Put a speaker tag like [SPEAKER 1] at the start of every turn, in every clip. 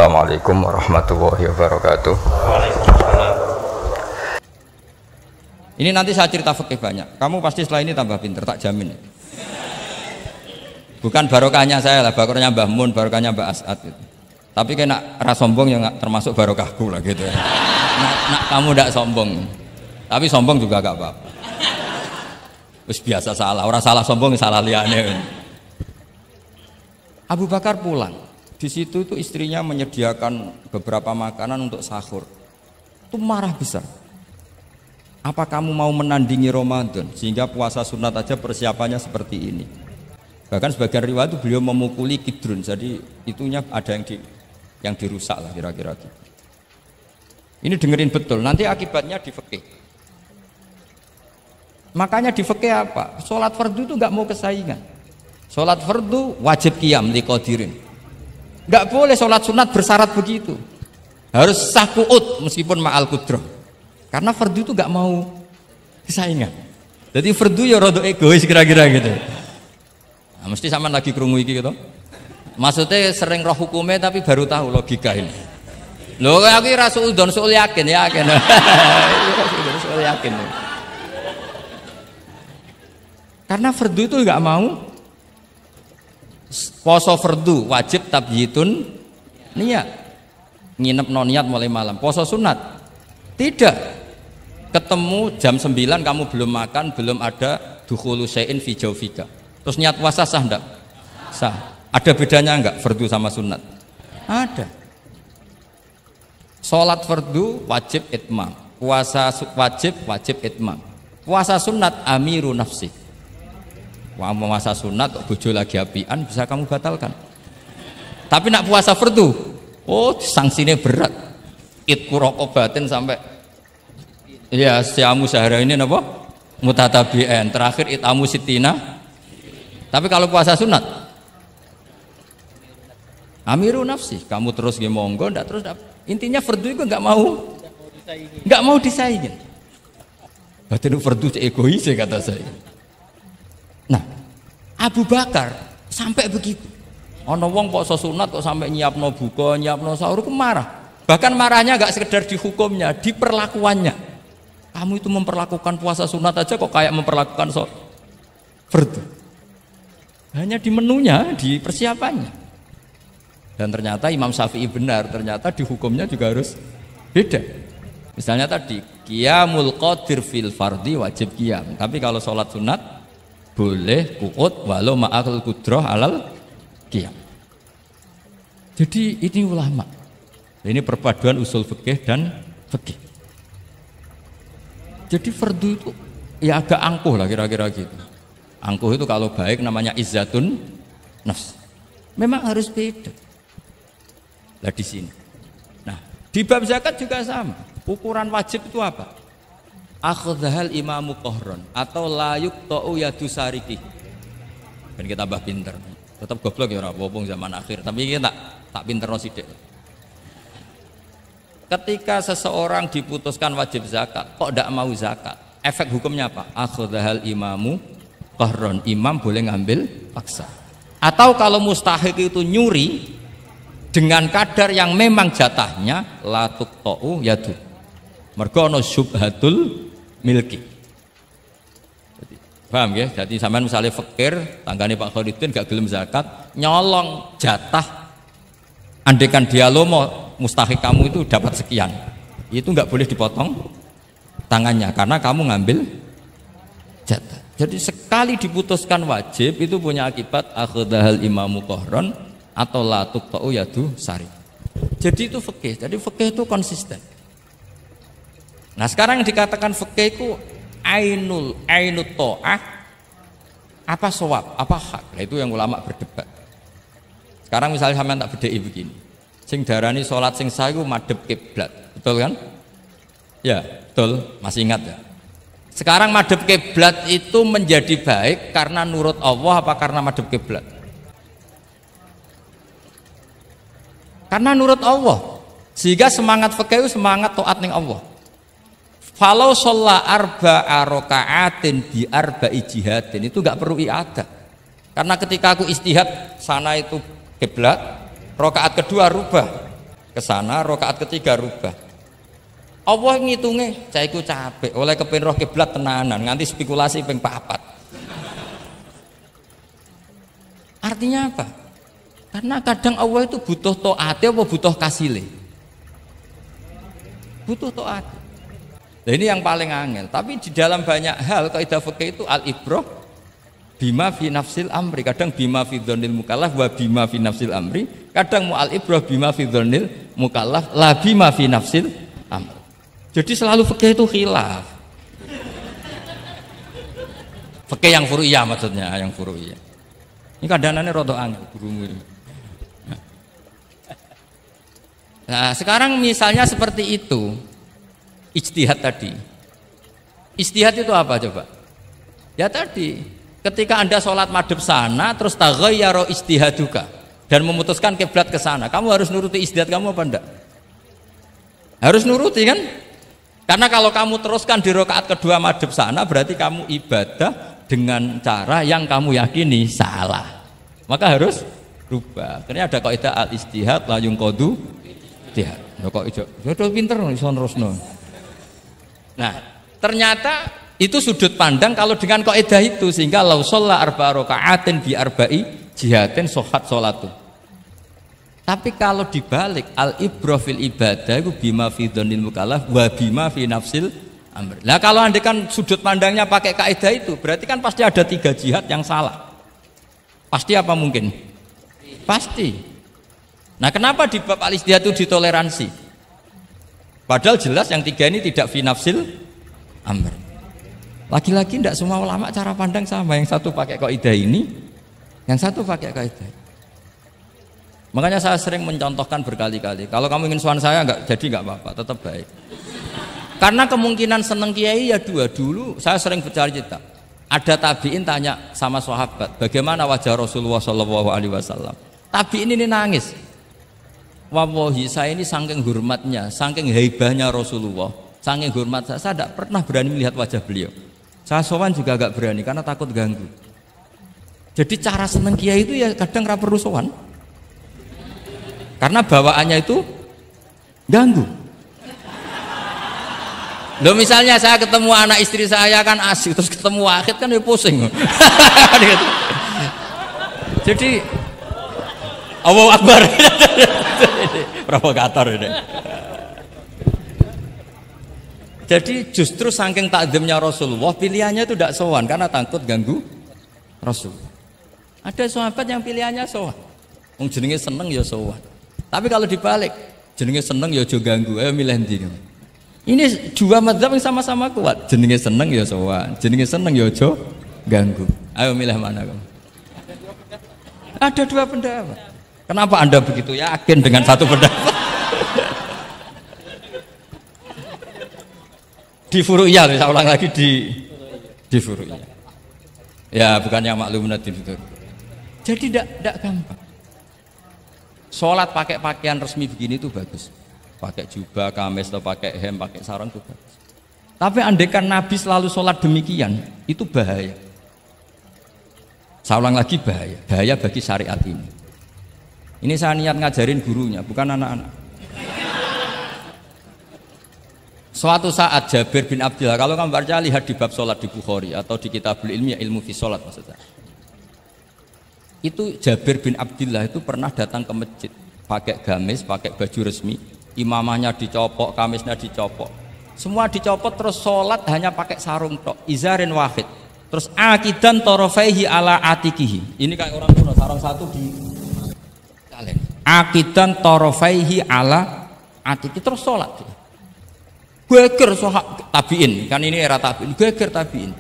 [SPEAKER 1] Assalamualaikum warahmatullahi wabarakatuh. Ini nanti saya cerita fikih banyak. Kamu pasti setelah ini tambah pinter, tak jamin. Bukan barokahnya saya lah, barokahnya Mbah Mun, barokahnya Mbah As'ad gitu. Tapi kena ras sombong yang termasuk barokahku lah gitu ya. Nak kamu tidak sombong. Tapi sombong juga gak apa-apa. Terus biasa salah, orang salah sombong salah liane. Abu Bakar pulang. Di situ itu istrinya menyediakan beberapa makanan untuk sahur. Itu marah besar. Apa kamu mau menandingi Ramadan sehingga puasa sunat aja persiapannya seperti ini? Bahkan sebagian riwayat itu beliau memukuli kidrun, jadi itunya ada yang dirusak lah kira-kira gitu. Ini dengerin betul, nanti akibatnya di fikih. Makanya di fikih apa? Sholat fardu itu nggak mau kesaingan. Sholat fardu wajib qiyam liqadirin. Nggak boleh sholat sunat bersyarat begitu. Harus sah qu'ud meskipun ma'al qudrah. Karena fardu itu nggak mau kesaingan. Jadi fardu ya rada egois kira-kira gitu. Nah, mesti sama lagi krungu iki gitu. Maksudnya sering roh hukumnya tapi baru tahu logika ini. Loh aku rasul yakin. Rasul yakin. Karena fardu itu nggak mau. Poso fardu wajib tabyitun niat. Nginep non niat mulai malam. Poso sunat tidak. Ketemu jam 9 kamu belum makan, belum ada dukhulu syai'in fi jawfika. Terus niat puasa sah enggak? Sah. Ada bedanya enggak fardu sama sunat? Ada. Salat fardu wajib itmam. Puasa wajib itmam. Puasa sunat amiru nafsi. Wah, puasa sunat bojo lagi apian bisa kamu batalkan. Tapi nak puasa fardu, oh sanksinya berat. Itqu raqabatin sampai ya siamu sehari ini apa? Mutatabi'an. Terakhir itamu sitina. Tapi kalau puasa sunat amiru nafsi, kamu terus nggih monggo, ndak terus intinya fardu itu nggak mau disaingin. Batin fardu egois kata saya. Nah, Abu Bakar sampai begitu. Ono wong poso sunat kok sampai nyiapno buka, nyiapno sahur marah. Bahkan marahnya nggak sekedar di hukumnya, di perlakuannya. Kamu itu memperlakukan puasa sunat aja kok kayak memperlakukan fardu. Hanya di menunya, di persiapannya. Dan ternyata Imam Syafi'i benar, ternyata di hukumnya juga harus beda. Misalnya tadi, qiyamul qadir fil fardi wajib qiyam. Tapi kalau sholat sunat boleh qu'ud walau ma'al qudrah alal qiyam. Jadi ini ulama. Ini perpaduan usul fikih dan fikih. Jadi fardu itu ya agak angkuh lah kira-kira gitu. Angkuh itu kalau baik namanya izzatun nafs. Memang harus beda. Lah di sini. Nah, di bab zakat juga sama. Ukuran wajib itu apa? Akhdhal imamu qahron atau layuk ta'u yadu sariki. Dan kita tambah pinter. Tetap goblok ya ora apa-apa zaman akhir, tapi kita tak pinterno sithik. Ketika seseorang diputuskan wajib zakat, kok tidak mau zakat? Efek hukumnya apa? Akhdhal imamu qahron. Imam boleh ngambil paksa. Atau kalau mustahik itu nyuri dengan kadar yang memang jatahnya la tuqta'u yadu. Mergo ana syubhatul milki. Jadi, paham ya? Jadi sampean misalnya fakir, tanggane Pak Khalidin gak gelem zakat, nyolong jatah. Andaikan dia lomo mustahik kamu itu dapat sekian. Itu nggak boleh dipotong tangannya karena kamu ngambil jatah. Jadi sekali diputuskan wajib itu punya akibat akhdhal imamu qahron atau la tuqta'u yadu sari. Jadi itu fikih. Jadi fikih itu konsisten. Nah sekarang yang dikatakan fikih itu ainut ta'ah apa shawab, apa hak. Nah, itu yang ulama berdebat. Sekarang misalnya sampean tak bedheki begini. Sing darani salat sing sah iku madhep kiblat. Betul kan? Ya, betul. Masih ingat ya? Sekarang madhep kiblat itu menjadi baik karena nurut Allah apa karena madhep kiblat? Karena nurut Allah. Sehingga semangat fikih itu semangat taat ning Allah. Falau sholla arba'a raka'atin bi arba'i jihadin itu enggak perlu i'adah. Karena ketika aku istihad sana itu kiblat, rakaat kedua rubah. ke sana, rakaat ketiga rubah. Allah ngitungnya, saya iku capek, oleh kepen roh kiblat tenanan, nganti spekulasi ping 4. Artinya apa? Karena kadang Allah itu butuh taatnya apa butuh kasile? Butuh taat. Nah, ini yang paling angel. Tapi di dalam banyak hal kaidah fikih itu al-ibrah bima fi nafsil amri. Kadang bima fi dzannil mukallaf wa bima fi nafsil amri. Kadang mu al-ibrah bima fi dzannil mukallaf la bima fi nafsil amri. Jadi selalu fikih itu khilaf. Fikih yang furu'iyah maksudnya, yang furu'iyah. Ini kadang-kadang rada angel gurumu ini. Nah, sekarang misalnya seperti itu, ijtihad tadi. Ijtihad itu apa coba? Ya tadi, ketika Anda sholat madhep sana, terus taghayyara ijtihaduka dan memutuskan kiblat ke sana, kamu harus nuruti ijtihad kamu apa enggak? Harus nuruti kan? Karena kalau kamu teruskan di rakaat kedua madhep sana, berarti kamu ibadah dengan cara yang kamu yakini salah, maka harus rubah. Karena ada kaidah al-ijtihad la yunqadu ijtihad. Kok ijo pinter iso nerusno. Nah, ternyata itu sudut pandang kalau dengan kaidah itu, sehingga lau shalla arba'a raka'atin bi arba'i jihatin sohat sholatu. Tapi kalau dibalik al-ibrah fil ibadah itu bima fi dzannil mukallaf wa bima fi nafsil amr. Nah, kalau Anda kan sudut pandangnya pakai kaidah itu, berarti kan pasti ada 3 jihad yang salah. Pasti apa mungkin? Pasti. Nah, kenapa di bab al-ijtihad itu ditoleransi? Padahal jelas yang 3 ini tidak fi nafsil amr. Lagi-lagi tidak semua ulama cara pandang sama. Yang satu pakai kaidah ini, yang satu pakai kaidah. Makanya saya sering mencontohkan berkali-kali. Kalau kamu ingin sowan saya nggak apa-apa, tetap baik. Karena kemungkinan seneng kiai ya 2. Dulu saya sering bercerita. Ada tabiin tanya sama sahabat, bagaimana wajah Rasulullah Shallallahu Alaihi Wasallam. Tabiin ini nangis. Wallahi saya ini saking hormatnya, saking haibahnya Rasulullah, saking hormat saya tidak pernah berani melihat wajah beliau. Saya sowan juga agak berani karena takut ganggu. Jadi cara seneng kiai itu ya kadang ra perlu sowan. Karena bawaannya itu ganggu. Loh, misalnya saya ketemu anak istri saya kan asik, terus ketemu Wahid kan ya pusing. Jadi Allahu Akbar. Provokator ini. Jadi justru saking takzimnya Rasulullah, pilihannya itu tidak sowan karena takut ganggu Rasul. Ada sahabat yang pilihannya sowan. Wong jenenge seneng ya sowan. Tapi kalau dibalik, jenenge seneng ya aja ganggu, ayo milih ndi. Ini 2 mazhab yang sama-sama kuat. Jenenge seneng ya sowan, jenenge seneng ya aja ganggu. Ayo milih mana kamu? Ada 2 pendapat. Kenapa Anda begitu yakin dengan satu pendapat? Di furu'iyah, saya ulang lagi di furu'iyah. Ya, bukannya maklum nanti itu. Jadi tidak gampang. Sholat pakai pakaian resmi begini itu bagus. Pakai jubah, kamis, atau pakai hem, pakai sarung itu bagus. Tapi andaikan Nabi selalu sholat demikian, itu bahaya. Saya ulang lagi, bahaya bagi syariat ini. Ini saya niat ngajarin gurunya, bukan anak-anak. Suatu saat Jabir bin Abdillah, kalau kamu baca lihat di bab sholat di Bukhari atau di Kitabul Ilmi, ilmu fi sholat maksudnya. Itu Jabir bin Abdillah itu pernah datang ke masjid, pakai gamis, pakai baju resmi, imamahnya dicopok, kamisnya dicopok, semua dicopot, terus sholat hanya pakai sarung tok, izarin wahid, terus akidan torofaihi ala atikihi. Ini kayak orang kuno, sarung satu di kalian. Akidan torofaihi ala atiki, terus sholat. Geger sahabat tabiin, kan ini era tabiin, geger tabiin.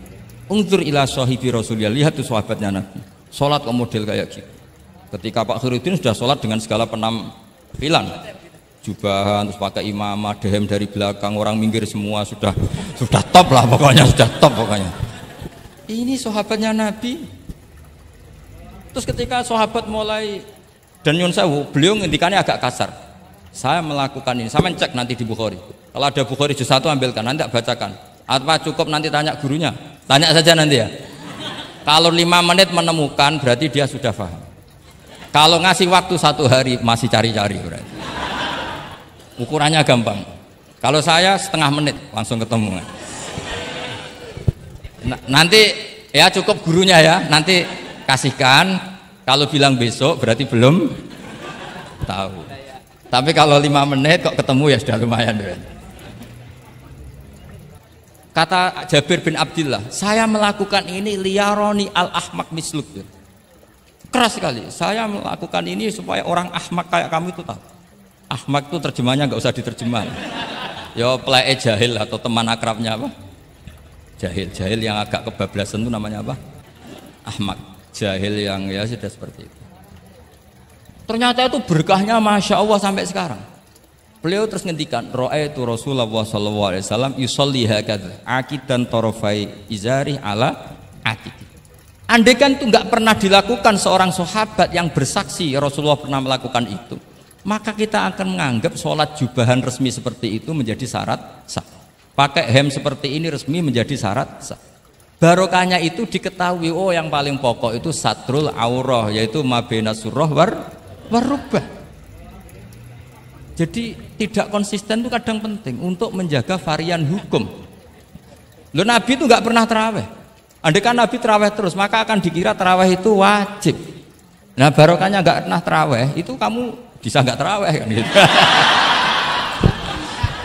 [SPEAKER 1] Unzur ila sahibi Rasulullah, lihat tuh sahabatnya Nabi. Sholat ke model kayak gitu. Ketika Pak Khairuddin sudah sholat dengan segala penampilan, jubahan, terus pakai imamah, dehem dari belakang, orang minggir semua, sudah top lah pokoknya, sudah top pokoknya. Ini sahabatnya Nabi. Terus ketika sahabat mulai dan nyun sewu, beliau ngendikannya agak kasar. Saya melakukan ini, saya mencek nanti di Bukhari. Kalau ada Bukhari juz 1 ambilkan, nanti tak bacakan. Apa cukup nanti tanya gurunya? Tanya saja nanti ya. Kalau 5 menit menemukan berarti dia sudah paham. Kalau ngasih waktu 1 hari masih cari-cari berarti. Ukurannya gampang. Kalau saya setengah menit langsung ketemu. Nanti ya cukup gurunya ya, nanti kasihkan. Kalau bilang besok berarti belum tahu. Tapi kalau 5 menit kok ketemu ya sudah lumayan. Kata Jabir bin Abdillah, saya melakukan ini liyaroni al-ahmak misluk. Keras sekali. Saya melakukan ini supaya orang ahmak kayak kamu itu tahu. Ahmak itu terjemahnya nggak usah diterjemah. Ya pelai jahil atau teman akrabnya apa? Jahil yang agak kebablasan itu namanya apa? Ahmak. Jahil yang ya sudah seperti itu. Ternyata itu berkahnya masya Allah sampai sekarang. Beliau terus ngendikan, ra'aitu Rasulullah sallallahu alaihi wasallam yusolli hakadza aqidan tarafai izari ala atiqi. Andai kan itu nggak pernah dilakukan seorang sahabat yang bersaksi Rasulullah pernah melakukan itu, maka kita akan menganggap sholat jubahan resmi seperti itu menjadi syarat sah. Pakai hem seperti ini resmi menjadi syarat sah. Barokahnya itu diketahui, oh yang paling pokok itu satrul aurah, yaitu mabena surah warubah. Jadi tidak konsisten itu kadang penting untuk menjaga varian hukum. Loh, Nabi itu nggak pernah terawih. Andai kan Nabi terawih terus, maka akan dikira terawih itu wajib. Nah barokahnya nggak pernah terawih, itu kamu bisa nggak terawih kan gitu.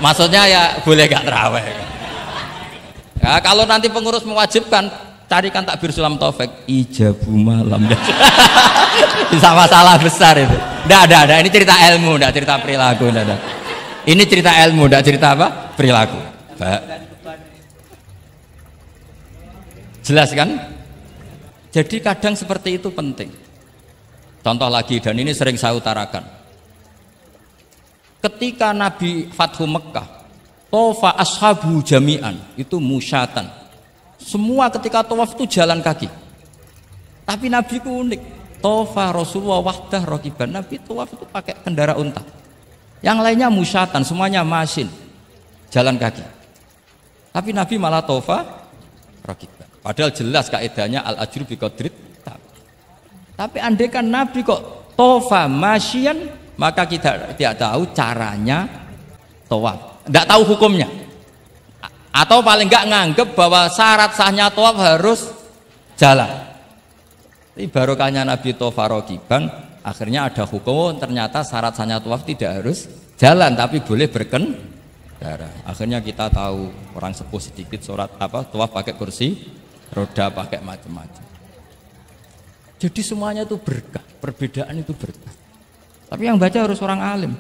[SPEAKER 1] Maksudnya ya boleh nggak terawih. Ya, kalau nanti pengurus mewajibkan, carikan takbir sulam taufik ijabu malam. Bisa masalah besar itu. Nggak ada. Ini cerita ilmu, nggak cerita perilaku. Nggak ada. Ini cerita ilmu, nggak cerita apa? Perilaku. Jelas kan? Jadi kadang seperti itu penting. Contoh lagi, dan ini sering saya utarakan. Ketika Nabi Fathu Mekah, tofa ashabu jami'an, itu musyatan. Semua ketika tawaf itu jalan kaki. Tapi Nabi ku unik. Tofa Rasulullah wahdah rokiban. Nabi tawaf itu pakai kendaraan unta. Yang lainnya musyatan, semuanya masin, jalan kaki. Tapi Nabi malah tofa rokiban. Padahal jelas kaidahnya al ajru bi qadrit. Tapi andai kan Nabi kok tofa masyian, maka kita tidak tahu caranya tawaf. Tidak tahu hukumnya. Atau paling enggak nganggep bahwa syarat sahnya tawaf harus jalan. Tapi barokahnya Nabi tawaf rokiban, akhirnya ada hukum, ternyata syarat sahnya tawaf tidak harus jalan, tapi boleh berkendara. Akhirnya kita tahu orang sepuh sedikit surat apa tawaf pakai kursi roda, pakai macam-macam. Jadi semuanya itu berkah, perbedaan itu berkah. Tapi yang baca harus orang alim.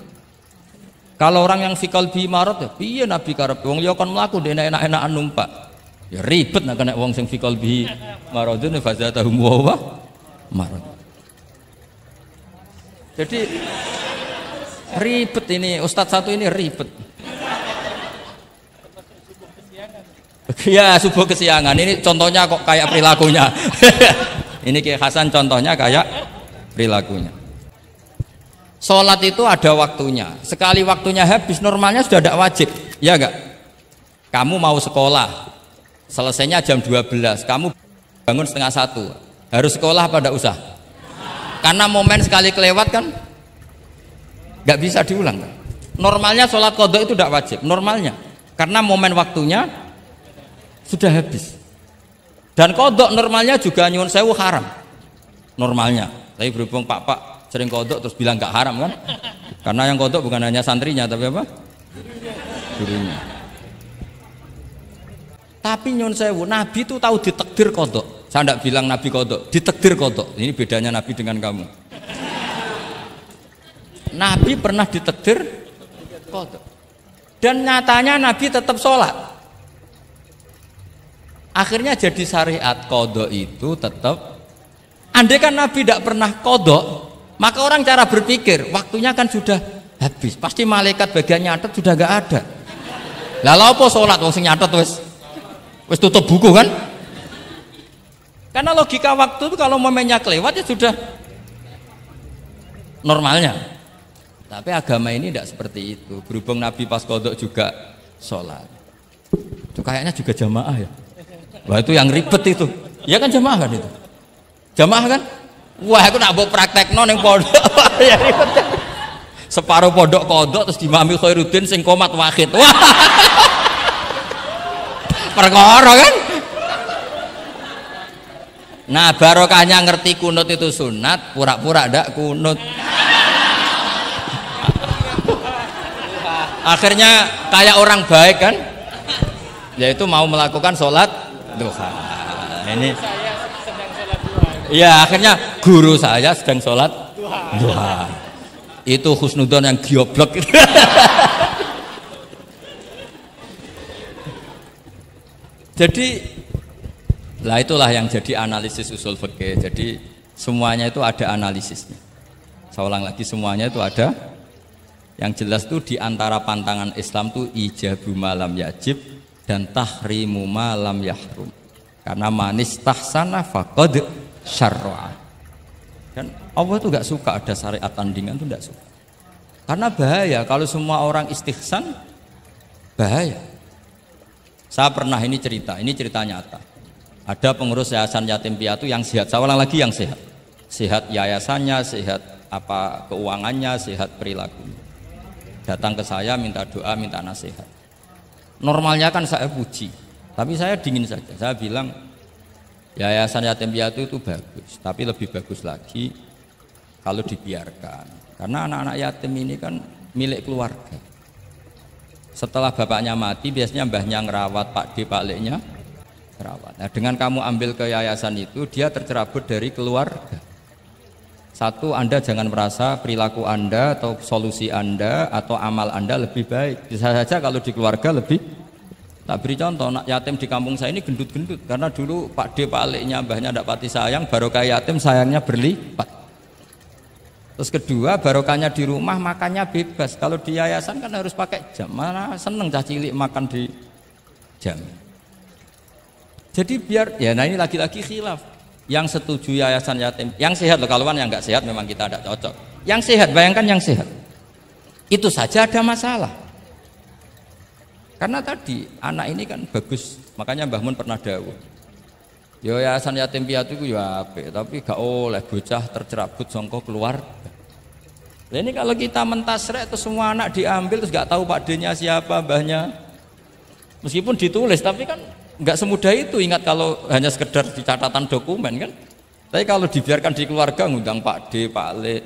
[SPEAKER 1] Kalau orang yang fikal bi marot ya piye Nabi karep wong ya kon mlaku ndek enak-enakan numpak. Ya ribet nek kena wong sing fikal bi marodun fazatahum wa marot. Jadi ribet ini ustadz satu ini ribet. Ya subuh kesiangan ini contohnya kok kayak perilakunya. Ini Kiai Hasan contohnya kayak perilakunya. Sholat itu ada waktunya. Sekali waktunya habis, normalnya sudah tidak wajib. Ya enggak? Kamu mau sekolah, selesainya jam 12. Kamu bangun setengah 1. Harus sekolah apa enggak usah? Karena momen sekali kelewat kan enggak bisa diulang kan? Normalnya sholat qadha itu tidak wajib. Normalnya. Karena momen waktunya sudah habis. Dan qadha normalnya juga nyuwun sewu haram. Normalnya. Tapi berhubung Pak sering kodok terus bilang gak haram kan? Karena yang kodok bukan hanya santrinya tapi apa? Gurunya. Tapi nyun sewu, Nabi itu tahu ditakdir kodok. Saya tidak bilang Nabi kodok, ditakdir kodok. Ini bedanya Nabi dengan kamu. Nabi pernah ditakdir kodok. Dan nyatanya Nabi tetap sholat. Akhirnya jadi syariat kodok itu tetap. Andai kan Nabi tidak pernah kodok, maka orang cara berpikir waktunya kan sudah habis, pasti malaikat bagian nyatet sudah gak ada. Lalu apa sholat wong sing nyatet wis tutup buku kan? Karena logika waktu itu kalau momennya kelewat ya sudah normalnya. Tapi agama ini tidak seperti itu. Berhubung Nabi pas kodok juga sholat, itu kayaknya juga jamaah ya. Wah itu yang ribet itu. Ya kan jamaah kan itu. Jamaah kan? Wah, aku nak mbok praktekno ning pondok. Ya ribet. Separuh pondok kodok terus dimami Khairuddin sing komat wahid. Wah. Perkara kan? Nah, barokahnya ngerti kunut itu sunat, pura-pura ndak kunut. Akhirnya kayak orang baik kan? Yaitu mau melakukan sholat duha. Ini ya akhirnya guru saya sedang sholat duha. Itu husnudon yang gioblok. Jadi lah itulah yang jadi analisis usul fikih. Jadi semuanya itu ada analisisnya. Saya ulang lagi, semuanya itu ada. Yang jelas tuh di antara pantangan Islam tuh ijabu malam yajib dan tahrimu malam yahrum. Karena manis tahsana faqad syarra. Kan Allah tuh gak suka ada syariat tandingan tuh gak suka. Karena bahaya kalau semua orang istihsan, bahaya. Saya pernah ini cerita nyata. Ada pengurus yayasan yatim piatu yang sehat. Saya ulang lagi, yang sehat. Sehat yayasannya, sehat apa keuangannya, sehat perilakunya. Datang ke saya minta doa, minta nasihat. Normalnya kan saya puji, tapi saya dingin saja. Saya bilang yayasan yatim piatu itu bagus, tapi lebih bagus lagi kalau dibiarkan. Karena anak-anak yatim ini kan milik keluarga. Setelah bapaknya mati, biasanya mbahnya ngerawat, Pak D, Pak Leknya ngerawat. Nah, dengan kamu ambil ke yayasan itu, dia tercerabut dari keluarga. Satu, Anda jangan merasa perilaku Anda atau solusi Anda atau amal Anda lebih baik. Bisa saja kalau di keluarga lebih. Tak beri contoh, anak yatim di kampung saya ini gendut-gendut. Karena dulu Pak D, Pak Leknya, mbahnya tidak pati sayang, barokah yatim sayangnya berlipat. Terus kedua, barokahnya di rumah makannya bebas. Kalau di yayasan kan harus pakai jam. Mana seneng cah cilik makan di jam. Jadi biar, ya nah ini lagi-lagi khilaf. Yang setuju yayasan yatim, yang sehat loh, kalau yang nggak sehat memang kita tidak cocok. Yang sehat, bayangkan yang sehat. Itu saja ada masalah. Karena tadi anak ini kan bagus, makanya Mbah Mun pernah dawuh. Ya yayasan yatim piatu itu ya apik, tapi gak oleh bocah tercerabut sangka keluarga. Nah ini kalau kita mentasrek terus semua anak diambil terus gak tahu Pak D-nya siapa, mbahnya. Meskipun ditulis tapi kan nggak semudah itu. Ingat kalau hanya sekedar di catatan dokumen kan. Tapi kalau dibiarkan di keluarga ngundang Pak D, Pak Le,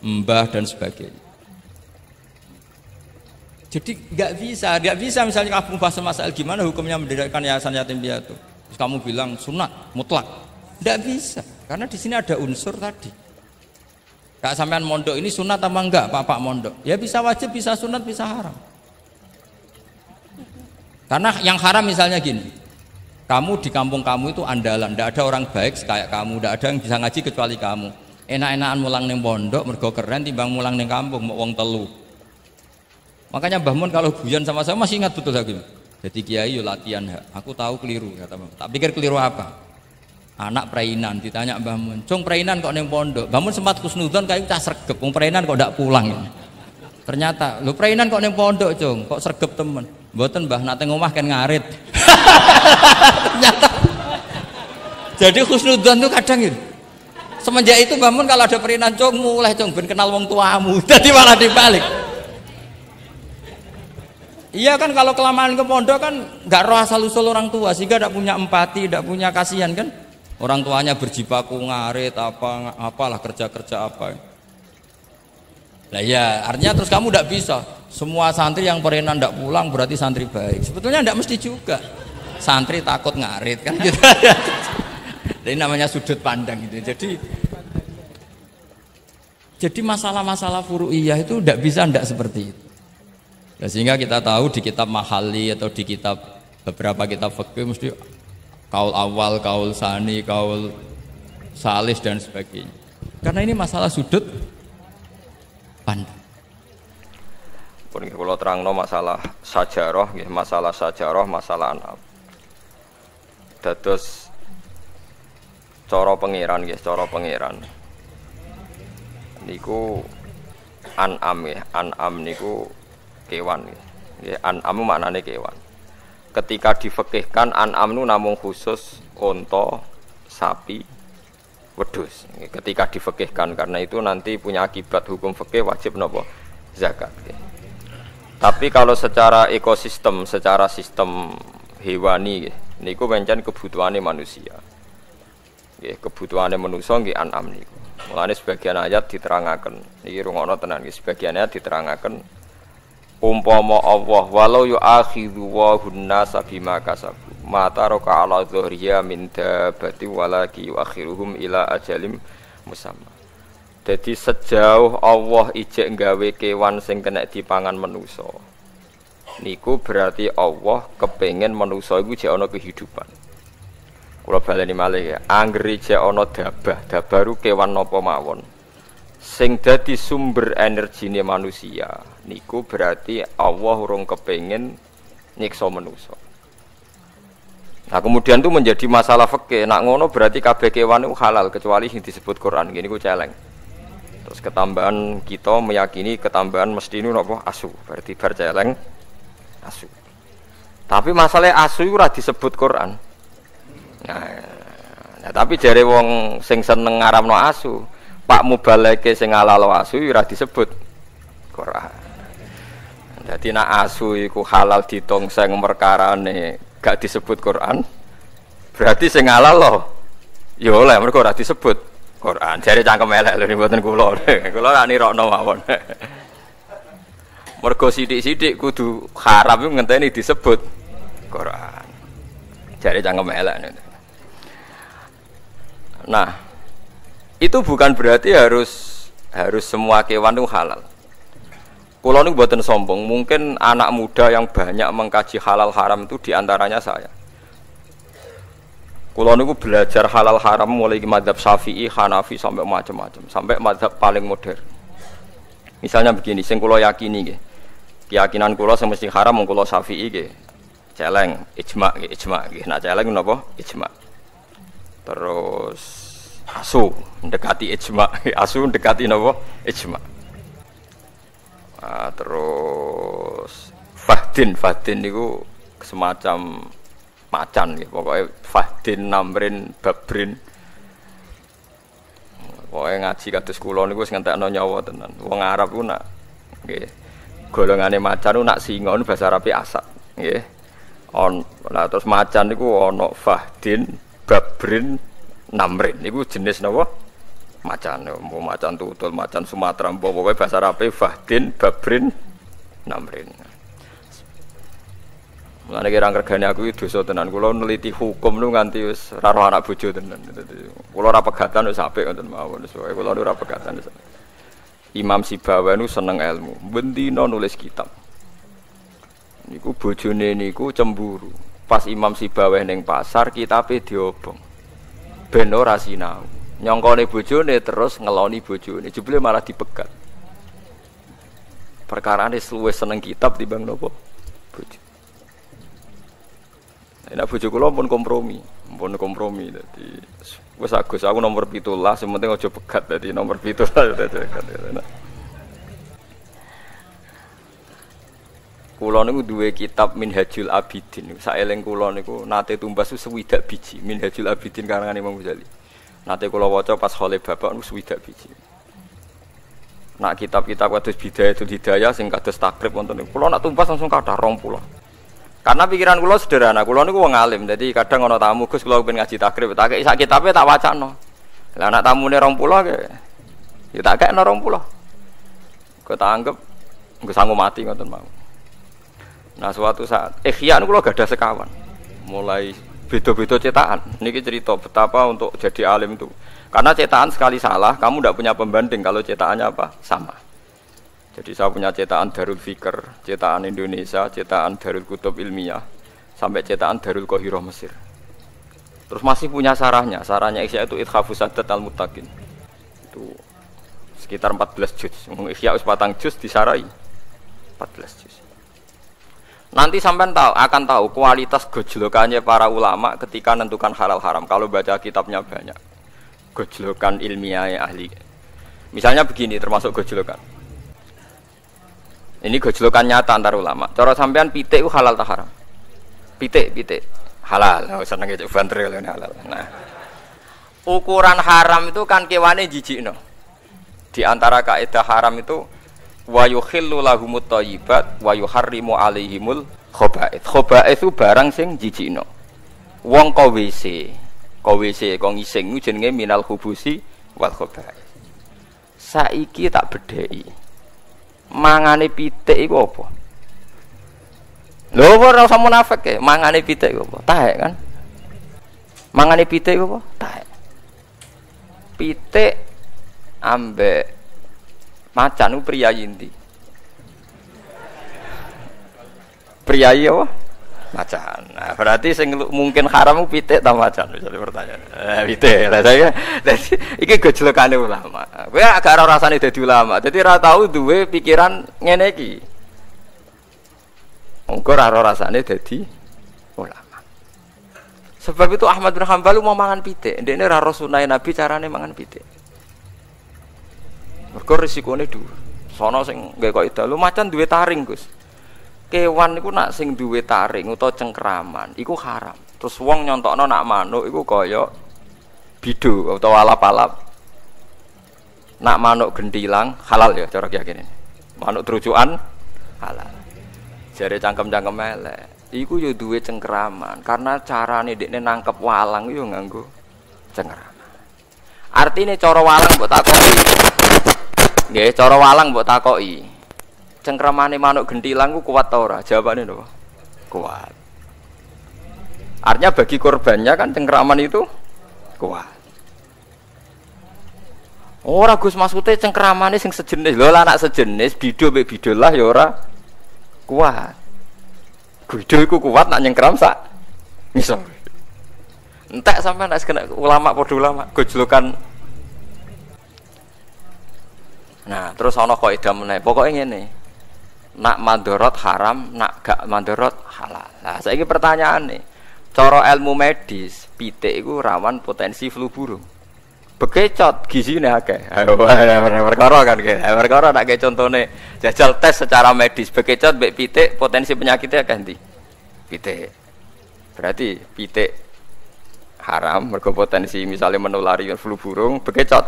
[SPEAKER 1] Mbah dan sebagainya. Jadi nggak bisa misalnya kamu bahas masalah gimana hukumnya mendirikan yayasan yatim piatu. Terus kamu bilang sunat mutlak, nggak bisa karena di sini ada unsur tadi. Kak sampean mondok ini sunat apa enggak Pak mondok? Ya bisa wajib, bisa sunat, bisa haram. Karena yang haram misalnya gini, kamu di kampung kamu itu andalan, tidak ada orang baik kayak kamu, tidak ada yang bisa ngaji kecuali kamu. Enak-enakan mulang neng pondok, mergo keren timbang mulang neng kampung, mau wong telu. Makanya Mbah Mun kalau guyon sama saya masih ingat betul lagi. Jadi kiai yo latihan, aku tahu keliru kata Mbah. Tak pikir keliru apa? Anak perainan ditanya Mbah Mun, "Cung perainan kok neng pondok?" Mbah Mun sempat kusnudon kayak cah sregep, wong perainan kok ndak pulang. Ternyata, "Lho perainan kok neng pondok, Cung? Kok sregep temen?" "Mboten Mbah, nate ngomah kan ngarit." Ternyata. Jadi husnudzon itu kadang gitu. Semenjak itu Mbah Mun kalau ada perainan, "Cung mulai Cung ben kenal wong tuamu." Jadi malah dibalik. Iya kan kalau kelamaan ke pondok kan nggak roh asal usul orang tua sehingga tidak punya empati, tidak punya kasihan kan. Orang tuanya berjibaku ngarit apalah kerja apa. Nah ya artinya terus kamu tidak bisa semua santri yang perenan tidak pulang berarti santri baik. Sebetulnya tidak mesti juga. Santri takut ngarit kan gitu. Ini namanya sudut pandang gitu. Jadi masalah-masalah furu'iyah itu tidak bisa tidak seperti itu. Nah, sehingga kita tahu di kitab Mahali atau di kitab beberapa kitab fikih mesti kaul awal, kaul sani, kaul salis dan sebagainya. Karena ini masalah sudut pandang.
[SPEAKER 2] Pun kalau terangno masalah sajarah, masalah an'am. Dados cara pangeran nggih, cara pangeran. Niku an'am nggih, an'am niku kewan nggih. An'am maknane kewan. Ketika difekihkan an'am nu namung khusus unta, sapi, wedhus. Ketika difekihkan karena itu nanti punya akibat hukum fikih wajib napa? Zakat. Tapi kalau secara ekosistem, secara sistem hewani niku pancen kebutuhane manusia. Nggih, kebutuhane manusia nggih an'am niku. Mulane sebagian ayat diterangaken. Niki rungokno tenan nggih, sebagian ayat diterangaken umpama Allah walau yu'akhidhu wa hunnasa bima kasabu mata raka ala dhuhriya min dabati walaki yu'akhiruhum ila ajalim musamma. Jadi sejauh Allah ijek nggawe kewan sing kena dipangan manusa niku berarti Allah kepengin manusa iku jek ana kehidupan. Kula baleni malih ya, anggere jek ana dabah ru kewan napa mawon sing dadi sumber energine manusia niku berarti Allah urung kepengin nyiksa manusa. Nah kemudian itu menjadi masalah fikih. Nak ngono berarti kabeh kewan itu halal kecuali yang disebut Quran. Gini ku celeng. Terus ketambahan kita meyakini ketambahan mesti ini napa asu. Berarti bar celeng asu. Tapi masalah asu itu ora disebut Quran. Nah tapi jare wong sing seneng ngaramno asu, Pak mubaleke sing halal asu ora disebut Quran. Jadi nak asu iku halal ditongseng perkarane gak disebut Quran. Berarti sing halal loh. Ya oleh mergo ora disebut Quran. Jare cangkem elek lho mboten kula. Kula ra nirokno mawon. Mergo sithik-sithik kudu haram iku ngenteni disebut Quran. Jare cangkem elek. Nah, itu bukan berarti harus semua kewan itu halal. Kulo niku mboten sombong, mungkin anak muda yang banyak mengkaji halal haram itu diantaranya saya. Kulo niku belajar halal haram mulai mazhab Syafi'i, Hanafi sampai macam-macam, sampai mazhab paling modern. Misalnya begini, sing kulo yakini nggih. Keyakinan kulo sing mesti haram mung kulo Syafi'i nggih. Celeng, ijma nggih. Nak celeng napa? Ijma. Terus asu mendekati ijma, asu mendekati napa? Ijma. Terus Fahdin niku semacam macan gitu. Pokoknya Fahdin, Namrin, Babrin. Pokoknya ngaji kados kula niku wis ngentekno nyawa tenan. Wong Arab ku nak nggih golongane macan ku nak singa niku bahasa Arabe asad nggih. Nah terus macan niku ana Fahdin, Babrin, Namrin. Niku jenis napa? Macan, mau macan tutul, macan Sumatera, pokoknya bahasa Arab Fahdin, Babrin, Namrin. Mulane kira regane aku iki dosa tenan. Kula neliti hukum nu nganti wis ora roh anak bojo tenan. Kula ora pegatan wis apik ngoten mawon. Soale kula ora pegatan. Imam Sibawa nu seneng ilmu, bendina nulis kitab. Niku bojone niku cemburu. Pas Imam Sibawa ning pasar kitabe diobong. Ben ora sinau. Nyongkone bojone terus ngeloni bojone, jebule malah dipegat. Perkarane luwih seneng kitab timbang napa? Bojo. Nek bojo kula pun kompromi dadi wis Agus aku nomor 17, sing penting aja pegat dadi nomor 17 dadi. Kula niku duwe kitab Minhajul Abidin. Saeling kula niku nate tumbas 60 biji Minhajul Abidin karangan Imam Ghazali. Nate kula waca pas khole bapak niku 60 biji. Nak kitab-kitab kados Bidayatul Hidayah sing kados takrib wonten niku. Kula nak tumpas langsung kathah 20. Karena pikiran kula sederhana, kula niku wong alim. Dadi kadang ana tamu, Gus kula pengen ngaji takrib, tak kei sak kitabe tak wacana. Lah nak tamune 20 ke ya tak kekno 20. Kok tak anggap nggo sanggup mati ngoten mau. Nah suatu saat Ikhya niku kula gadah sekawan. Mulai beda-beda cetakan. Niki cerita betapa untuk jadi alim itu. Karena cetakan sekali salah, kamu tidak punya pembanding kalau cetakannya apa? Sama. Jadi saya punya cetakan Darul Fikr, cetakan Indonesia, cetakan Darul Kutub Ilmiah, sampai cetakan Darul Qahirah Mesir. Terus masih punya sarahnya. Sarahnya Ikhya itu Ithafus Sadat Al-Muttaqin. Itu sekitar 14 juz. Ikhya wis 4 juz disarai 14 juz. Nanti sampean akan tahu kualitas gojlokannya para ulama ketika menentukan halal haram. Kalau baca kitabnya banyak, gojlokan ilmiah ahli. Misalnya begini, termasuk gojlokan. Ini gojlokan nyata antar ulama. Cara sampean pitik itu halal tak haram? Pitik halal. Oh, seneng itu banter ini halal. Nah, ukuran haram itu kan kewane jijikno. Di antara kaidah haram itu wa yukhillu lahumut thayyibat wa yuharrimu alaihimul khaba'ith. Khaba'ith itu barang sing jijikno. Wong ko WC ko ngising jenenge minal khubusi wal khaba'ith. Saiki tak bedheki. Mangane pitik iku apa? Lho ora usah munafik e, mangane pitik iku apa? Taek kan? Mangane pitik iku apa? Taek. Pitik ambek macan ku priyayi ndi? Priyayi apa? Macan. Nah, berarti sing mungkin haram ku pitik ta macan misalnya pertanyaan. Pitik. Lah saya dadi iki gojlokane ulama. Kowe agak ora rasane dadi ulama. Dadi ora tau duwe pikiran ngene iki. Engko ora rasane dadi ulama. Sebab itu Ahmad bin Hanbal mau mangan pitik. Ndekne ora ro sunah Nabi carane mangan pitik. Mergo risikone dhuwur. Sono sing nggae kok ida lu macan duwe taring, Gus. Kewan iku nak sing duwe taring utawa cengkraman iku haram. Terus wong nyontokno nak manuk iku kaya bidu utawa alap-alap. Nak manuk gentilang halal ya cara keyakinan. Manuk terucukan halal. Jare cangkem-cangkem elek. Iku yo duwe cengkraman karena carane dekne nangkep walang yo nganggo cengkraman. Artine cara walang mbok takoki. Nggih, cara walang mbok takoki. Cengkramane manuk gentilang ku kuat ta ora? Jawabane napa? Kuat. Artinya bagi korbannya kan cengkraman itu kuat. Ora Gus maksude cengkramane sing sejenis. Lho lah anak sejenis bido mek bido lah ya ora kuat. Bido iku kuat nak nyengkram sak ngisor. Entek sampean nek kena ulama padha ulama gojlokan. Nah, terus ana kaidah meneh. Pokoke ngene. Nak mandorot haram, nak gak mandorot halal. Nah, saiki pertanyaane, cara ilmu medis, pitik iku rawan potensi flu burung. Bekecot gizine akeh. Perkara kan ge. Perkara nek contone jajal tes secara medis, bekecot mbek pitik potensi penyakitnya akeh ndi? Pitik. Berarti pitik haram mergo potensi misalnya menulari flu burung, bekecot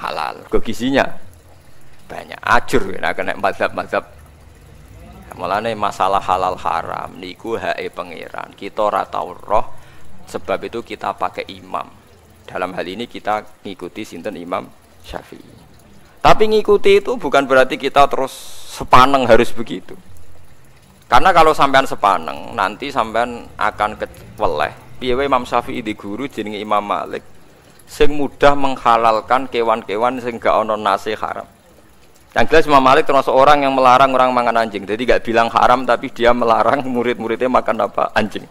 [SPEAKER 2] halal. Mergo gizinya banyak ajur nek kena mazhab-mazhab. Mulane masalah halal haram niku hake pangeran. Kita ora tau roh sebab itu kita pakai imam. Dalam hal ini kita ngikuti sinten Imam Syafi'i. Tapi ngikuti itu bukan berarti kita terus sepaneng harus begitu. Karena kalau sampean sepaneng nanti sampean akan keweleh. Piye wae Imam Syafi'i di guru jenenge Imam Malik sing mudah menghalalkan kewan-kewan sing gak ana nase haram. Yang jelas Imam Malik termasuk orang yang melarang orang makan anjing. Jadi gak bilang haram tapi dia melarang murid-muridnya makan apa? Anjing.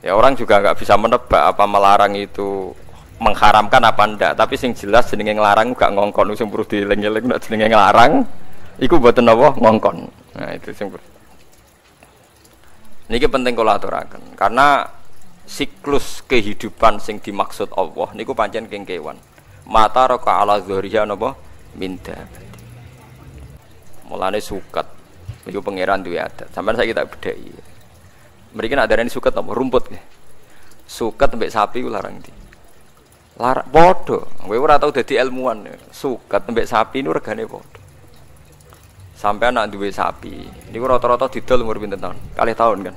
[SPEAKER 2] Ya orang juga gak bisa menebak apa melarang itu mengharamkan apa ndak. Tapi sing jelas jenenge nglarang gak ngongkon sing perlu dieling-eling nek jenenge nglarang iku mboten napa ngongkon. Nah itu sing niki penting kula aturaken karena siklus kehidupan sing dimaksud Allah niku pancen keng kewan. Mata raka ala dzuriya napa minta. Mulane suket niku pangeran duwe adat. Sampeyan saiki tak bedheki. Mriki nek darani suket apa rumput nggih. Suket mbek sapi ku larang ndi? Larang padha. Kowe ora tau dadi ilmuwan. Suket mbek sapi niku regane padha. Sampeyan nek duwe sapi, niku rata-rata didol umur pinten taun? 2 tahun kan.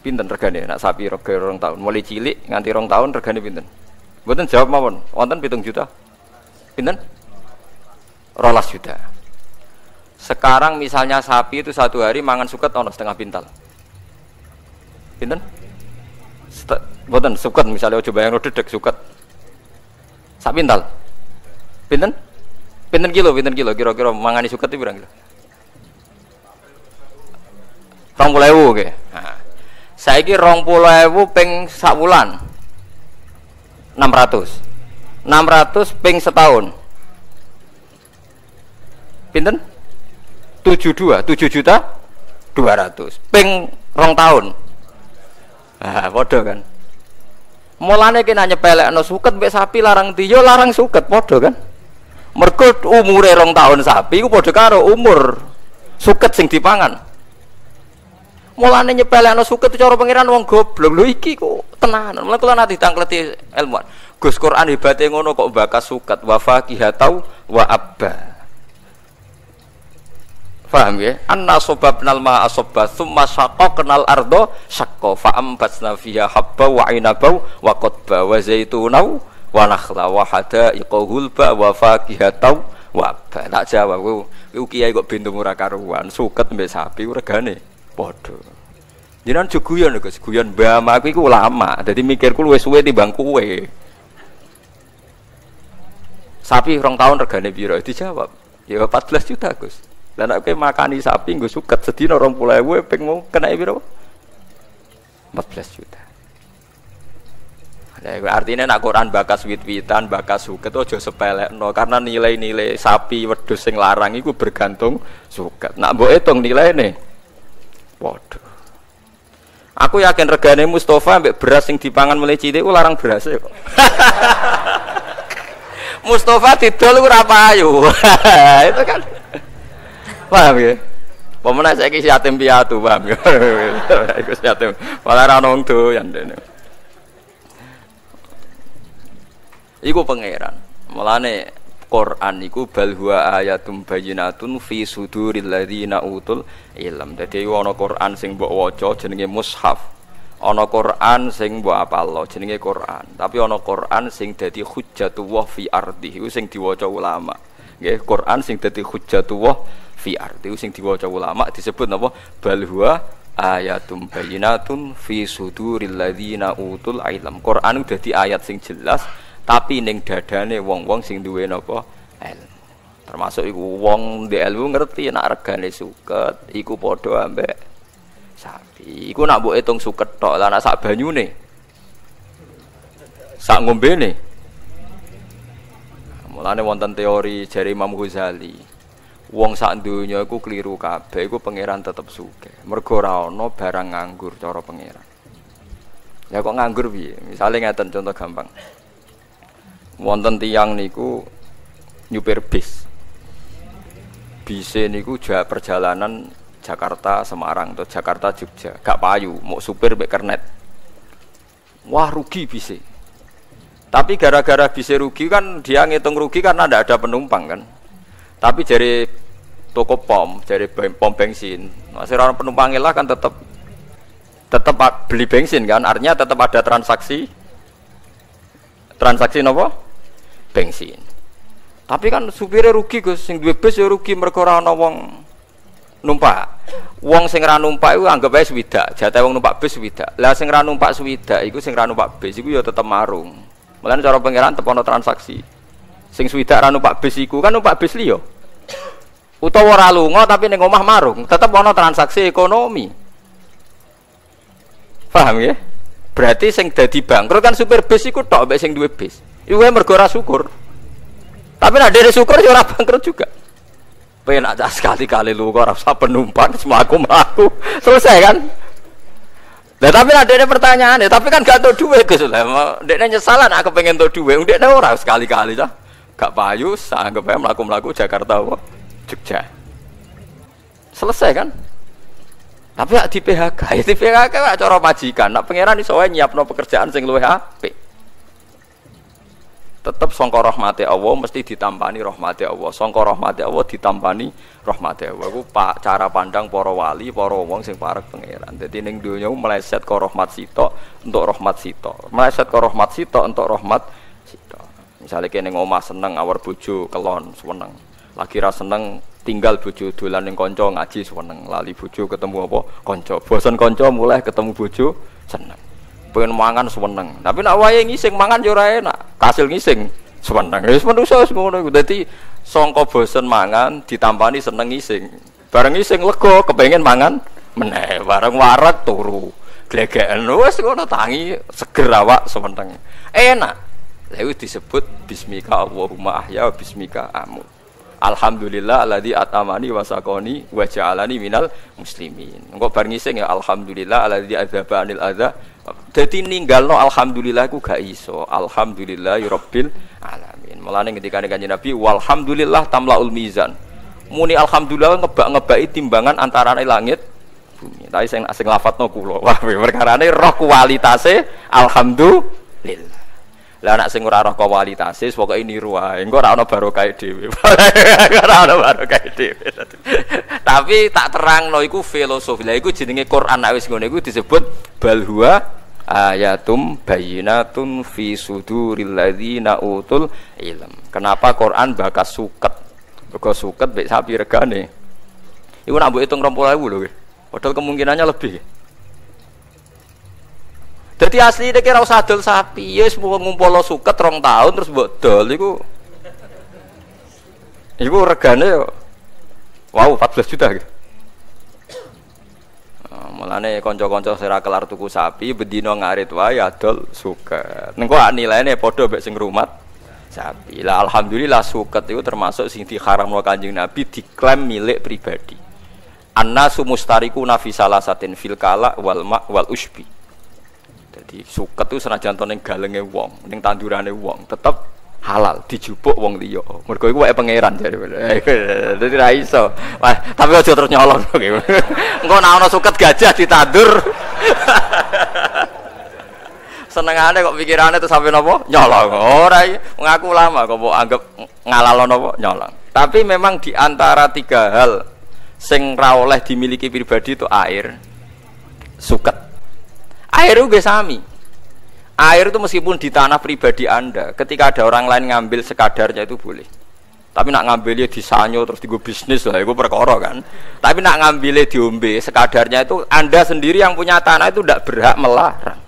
[SPEAKER 2] Pinten regane nek sapi rega 2 tahun. Mulai cilik nganti 2 tahun regane pinten? Mboten jawab mawon. Wonten 7 juta. Pinten? 12 juta. Sekarang misalnya sapi itu 1 hari mangan suket ono setengah pintal. Pinten? Boten suket misalnya coba yang dedek suket. Sak pintal. Pinten? Pinten kilo kira-kira mangani suket itu berapa kilo? 20.000 nggih. Nah. Saiki 20.000 ping sak wulan. 600. 600 ping setahun. Pinten? 7 juta 200 ping 2 tahun. Nah, padha kan. Mulane ki nek nyepelekno suket mbek sapi larang ndi? Ya larang suket padha kan. Mergo umure 2 tahun sapi iku padha karo umur suket sing dipangan. Mulane nyepelekno suket cara pangeran wong goblok. Lho iki kok tenanan. Mulane kula nate ditangkleti ilmuwan. Gus Quran hebate ngono kok bakas suket wa faqihatau wa abba. Paham ya? Anna sababnal ma'a sabba tsumma shaqqaqnal arda shaqqa fa ambatna fiha habba wa 'inaba wa qadba wa zaituna wa nakhla wa hada'iqa hulba wa faqihatau wa abba. Tak jawab ku kiai kok bintung ora karuan, suket mbek sapi regane padha. Jenengan guyon Gus, guyon mbah aku iku ulama, dadi mikirku luwih suwe timbang kowe. Sapi 2 tahun regane piro? Dijawab, ya 14 juta Gus. Lah nek kowe makani sapi nggo suket sedina 20.000 ping mau kena piro? 14 juta. Nah, artinya nak Quran bakas wit-witan, bakas suket aja sepelekno karena nilai-nilai sapi wedhus sing larang iku bergantung suket. Nak mbok hitung nilaine. Waduh. Aku yakin regane Mustafa mbek beras sing dipangan mulai cilik ku larang beras kok. Mustafa didol ora payu. Itu kan. Paham ya? Pemenang saya kisi yatim piatu, paham ya? Ikut yatim, malah ranong tuh yang dene. Iku pangeran. Mulane Quran iku bal huwa ayatum bayyinatun fi suduril ladzina utul ilm. Dadi ana Quran sing mbok waca jenenge mushaf. Ana Quran sing mbok apalno jenenge Quran. Tapi ana Quran sing dadi hujjatullah fi ardi. Iku sing diwaca ulama. Nggih, Quran sing dadi hujjatullah fi arti sing diwaca ulama disebut napa bal huwa ayatum bayyinatun fi suduril ladzina utul ilm. Quran dadi ayat sing jelas tapi ning dadane wong-wong sing duwe napa ilmu. Termasuk iku wong ndek ilmu ngerti nek regane suket iku padha ambek sapi. Iku nak mbok hitung suket tok lah nek sak banyune. Sak ngombene. Mulane wonten teori jare Imam Ghazali. Wong sak donya iku kliru kabeh, iku pangeran tetep sugih. Mergo ora ana barang nganggur cara pangeran. Ya kok nganggur piye? Misale ngeten contoh gampang. Wonten tiyang niku nyupir bis. Bise niku perjalanan Jakarta Semarang atau Jakarta Jogja, gak payu, mau supir mek kernet. Wah, rugi bise. Tapi gara-gara bise rugi kan dia ngitung rugi karena ndak ada penumpang kan. Tapi dari toko pom, dari pom bensin, masih orang penumpang lah kan tetap beli bensin kan, artinya tetap ada transaksi nopo bensin. Tapi kan supirnya rugi Gus, sing duwe bis ya rugi mergo ora ana wong numpak. Wong sing ra numpak iku anggap ae swidak, jatah wong numpak bis swidak. Lah sing ra numpak swidak iku sing ra numpak bis iku ya tetep marung. Mulane cara pangeran tetep ana transaksi. Sing swidak ra numpak bis iku kan numpak bis liya. Utawa ora lunga tapi ning omah marung, tetep ana transaksi ekonomi. Paham ya? Berarti sing dadi bangkrut kan supir bis iku tok mbek sing duwe bis. Iku mergo ora syukur. Tapi nek dhewe syukur ya ora bangkrut juga. Penak cak sekali-kali lu kok ora usah penumpang mlaku-mlaku. Selesai kan? Lah tapi nek dhewe pertanyaane, tapi kan gak entuk dhuwit Gus. Lah ndekne nyesal nek aku pengen entuk dhuwit, ndekne ora sekali-kali ta. Gak payu, anggap ae mlaku-mlaku Jakarta apa? Jogja. Selesai kan? Tapi di PHK, ya di PHK cara majikan. Nak pangeran iso wae nyiapno pekerjaan sing luwih apik. Tetep sangka rahmate Allah mesti ditampani rahmate Allah. Sangka rahmate Allah ditampani rahmate Allah. Iku cara pandang para wali, para wong sing parek pangeran. Dadi ning donya meleset ka rahmat sitok untuk rahmat sitok. Meleset ka rahmat sitok untuk rahmat sitok. Misale kene ning omah seneng awar bojo kelon seneng. Lagi ra seneng tinggal bojo dolan ning kanca ngaji seneng. Lali bojo ketemu apa kanca. Bosen kanca mulai ketemu bojo seneng. Pengen mangan seneng. Tapi nek wae ngising mangan yo ora enak. Kasil ngising seneng. Wis manusa wis ngono iku. Dadi sangka bosen mangan ditampani seneng ngising. Bareng ngising lega kepengin mangan meneh. Bareng warak turu. Glegeken wis ngono tangi seger awak seneng. Enak. Lha iku disebut bismika Allahumma ahya bismika amut. Alhamdulillah alladzi atamani wa saqani wa ja'alani minal muslimin. Engko bar ngising ya alhamdulillah alladzi adzaba anil adza. Dadi ninggalno alhamdulillah ku gak iso. Alhamdulillahirabbil alamin. Mulane ketika Kanjeng Nabi walhamdulillah tamlaul mizan. Muni alhamdulillah ngebak-ngebaki timbangan antarane langit bumi. Tapi sing lafadzno kula. Wah, perkarane roh kualitase alhamdulillah. Lah anak sing ora roh kualitas pokoke niru wae. Engko ora ana barokah dhewe. Ora ana barokah dhewe. Tapi tak terangno iku filosofi. Lah iku jenenge Quran nek wis ngene iku disebut bal huwa ayatum bayyinatun fi suduril ladzina utul ilm. Kenapa Quran bakas suket? Mergo suket mek sapi regane. Iku nak mbok hitung 20.000 lho. Padahal kemungkinannya lebih. Jadi asli ini kira usah dol sapi, ya semua ngumpul suket 2 tahun terus buat dol, itu regane, wow 14 juta. Mulane konco-konco sira kelar tuku sapi, bedino ngarit wae adol suket. Nengko nilainya podo mbek sing rumat sapi. Lah alhamdulillah suket itu termasuk sing diharamno Kanjeng Nabi diklaim milik pribadi. Annasu mustarikuna fi salasatin fil kala wal ma wal usbi. Jadi suket itu senajan to ning galenge wong, ning tandurane wong, tetep halal dijupuk wong liya. Mergo iku wae pangeran jare. Dadi ra iso. Wah, tapi aja terus nyolong. Engko nek ana suket gajah ditandur. Senengane kok pikirane terus sampe napa? Nyolong. Ora ngaku ulama kok mbok anggap ngalalo napa? Nyolong. Tapi memang di antara 3 hal sing ra oleh dimiliki pribadi itu air, suket. Air itu sami. Air itu meskipun di tanah pribadi Anda, ketika ada orang lain ngambil sekadarnya itu boleh. Tapi nak ngambilnya di sanyo terus digo bisnis lah, itu perkara kan. Tapi nak ngambilnya diombe sekadarnya itu Anda sendiri yang punya tanah itu tidak berhak melarang.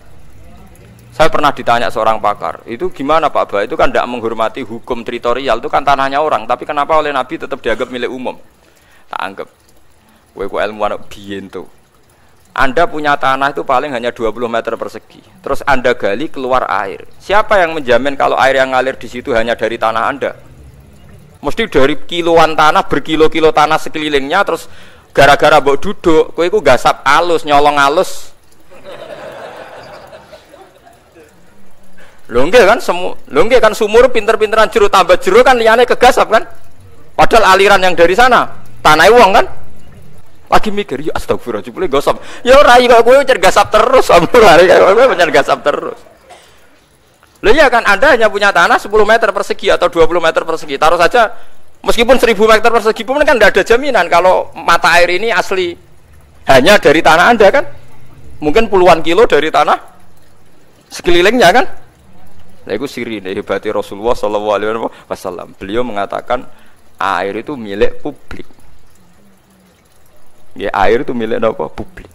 [SPEAKER 2] Saya pernah ditanya seorang pakar, itu gimana Pak Ba? Itu kan tidak menghormati hukum teritorial, itu kan tanahnya orang. Tapi kenapa oleh Nabi tetap dianggap milik umum? Tak anggap. Kowe ilmuwan biyen tuh. Anda punya tanah itu paling hanya 20 meter persegi. Terus Anda gali keluar air. Siapa yang menjamin kalau air yang ngalir di situ hanya dari tanah Anda? Mesti dari kiloan tanah, berkilo-kilo tanah sekelilingnya. Terus gara-gara mbok duduk, kowe iku gasap alus, nyolong alus. Lho nggih kan sumur pinter-pinteran jero tambah jero kan liyane kegasap kan? Padahal aliran yang dari sana tanah wong kan? Lagi mikir, ya astagfirullah, boleh gosok. Ya rai kok kowe cergasap terus, sampai kowe mencergasap terus. Loh iya kan Anda hanya punya tanah 10 meter persegi atau 20 meter persegi. Taruh saja meskipun 1000 meter persegi pun kan tidak ada jaminan kalau mata air ini asli hanya dari tanah Anda kan. Mungkin puluhan kilo dari tanah sekelilingnya kan. Nah itu sirine hebati Rasulullah SAW. Beliau mengatakan air itu milik publik. Ya, air itu milik apa? Publik.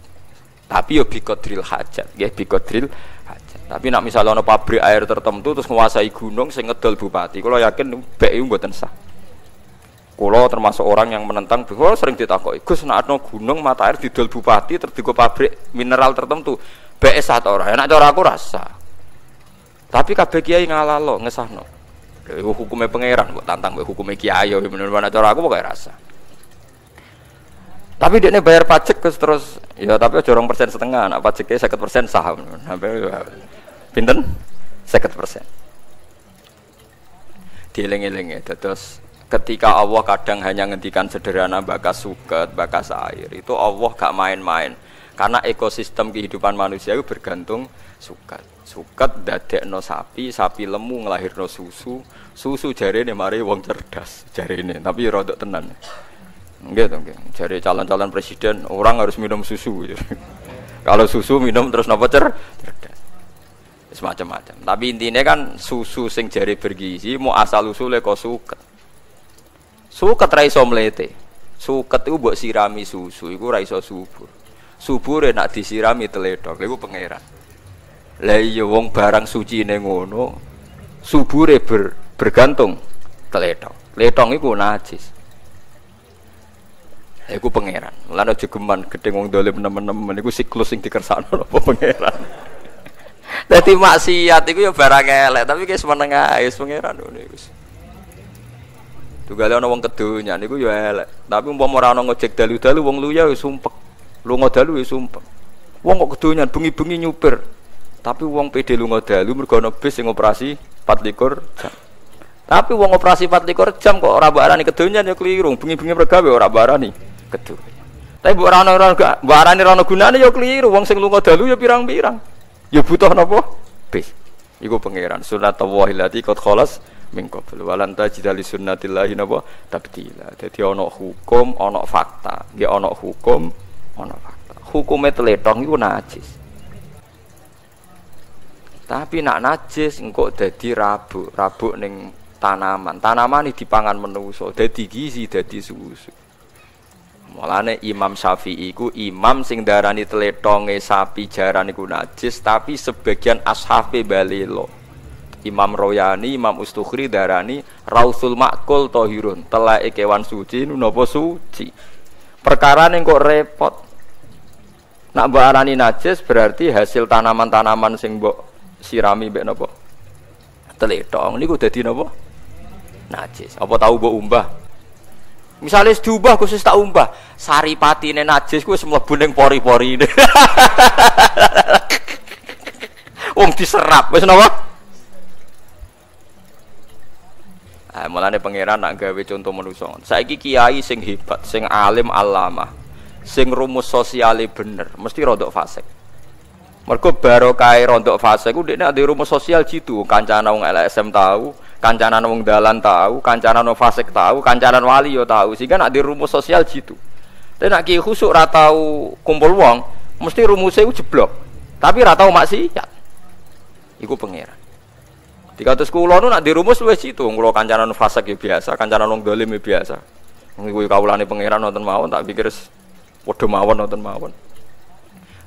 [SPEAKER 2] Tapi yo biqadril hajat, nggih biqadril hajat. Tapi nak misalnya ana pabrik air tertentu terus menguasai gunung sing ngedol bupati, kula yakin bek iku mboten sah. Kula termasuk orang yang menentang, kula sering ditakoki, Gus nek ana gunung mata air didol bupati terus digo pabrik mineral tertentu, bek sah ta ora? Nek cara aku rasa. Tapi kabeh kiai ngalalo, ngesahno. Lha hukume pangeran kok tantang mbek hukume kiai yo bener-bener cara aku pokoke rasa. Tapi dia ini bayar pajak terus, ya tapi aja 2,5%, nak pajaknya 50% saham, sampai pinten 50%. Dieling-eling ya, terus ketika Allah kadang hanya ngendikan sederhana bakas suket, bakas air, itu Allah gak main-main, karena ekosistem kehidupan manusia itu bergantung suket. Suket dadekno sapi, sapi lemu ngelahirno susu, susu jarene mari wong cerdas jarene, tapi ya rodok tenan. Enggak. Jadi calon-calon presiden orang harus minum susu. Kalau susu minum terus napa cerdas. Semacam-macam. Tapi intinya kan susu sing jari bergizi mau asal usule kok suket. Suket ra iso mlete. Suket iku mbok sirami susu iku ra iso subur. Subure nak disirami tledhok. Lha iku pangeran. Lah iya wong barang sucine ngono. Subure bergantung tledhok. Tledhok iku najis. Iku pangeran. Lan aja geman gedhe wong dolim nemen-nemen iku siklus sing dikersakno apa pangeran. Dadi maksiat iku ya barang elek, tapi wis meneng ae pangeran ngono iku. Tugale ana wong kedonya niku ya elek, tapi umpama ora ana ngojek dalu-dalu wong luya wis sumpek. Lunga dalu wis sumpek. Wong kok kedonyan bengi-bengi nyupir. Tapi wong pede lunga dalu mergo ana bis sing operasi 24 jam. Tapi wong operasi 24 jam kok ora barani kedonyan ya keliru, bengi-bengi mergawe ora barani. Kedu. Tapi mbok ora arani ora ana gunane ya kliru. Wong sing lunga dalu ya pirang-pirang. Ya butuh napa? Bis. Iku pangeran sunnatullahi allati qad khalas min qabl wa lan tajida li sunnatillahi napa tabdila. Dadi ana hukum, ana fakta. Nggih ana hukum, ana fakta. Hukume tletong iku najis. Tapi nak najis engko dadi rabuk ning tanaman. Tanaman iki dipangan manusa, dadi gizi, dadi susu. Mulane Imam Syafi'i iku imam sing darani tletonge sapi jaran iku najis, tapi sebagian ashabe balelo. Imam Royani, Imam Ustukhri darani Rausul Ma'kul Tahirun, teleke kewan suci napa suci. Perkara ning kok repot. Nak mbok arani najis berarti hasil tanaman-tanaman sing mbok sirami mbek napa? Tletong niku dadi napa? Najis. Apa tahu mbok umbah? Misalnya diubah khusus tak umbah, saripatine najis ku wis mlebu ning pori-porine. Wong diserap wis napa? Mulane pangeran nak gawe contoh manusa. Saiki kiai sing hebat, sing alim alamah, sing rumus sosiale bener, mesti rodok fasik. Mergo barokah rodok fasik ku dekne ade rumus sosial jitu, kancane wong LSM tahu, kancanan wong dalan tahu, kancanan wong fasik tahu, kancanan wali yo tahu, sehingga nak di rumus sosial jitu. Tapi nak ki khusuk ra tau kumpul wong, mesti rumusnya ku jeblok. Tapi ra tau maksiat. Iku pangeran. 300 kula nu nak di rumus wis jitu, kula kancanan fasik ya biasa, kancanan wong dolim ya biasa. Iku kawulane pangeran wonten mawon, tak pikir padha mawon wonten mawon.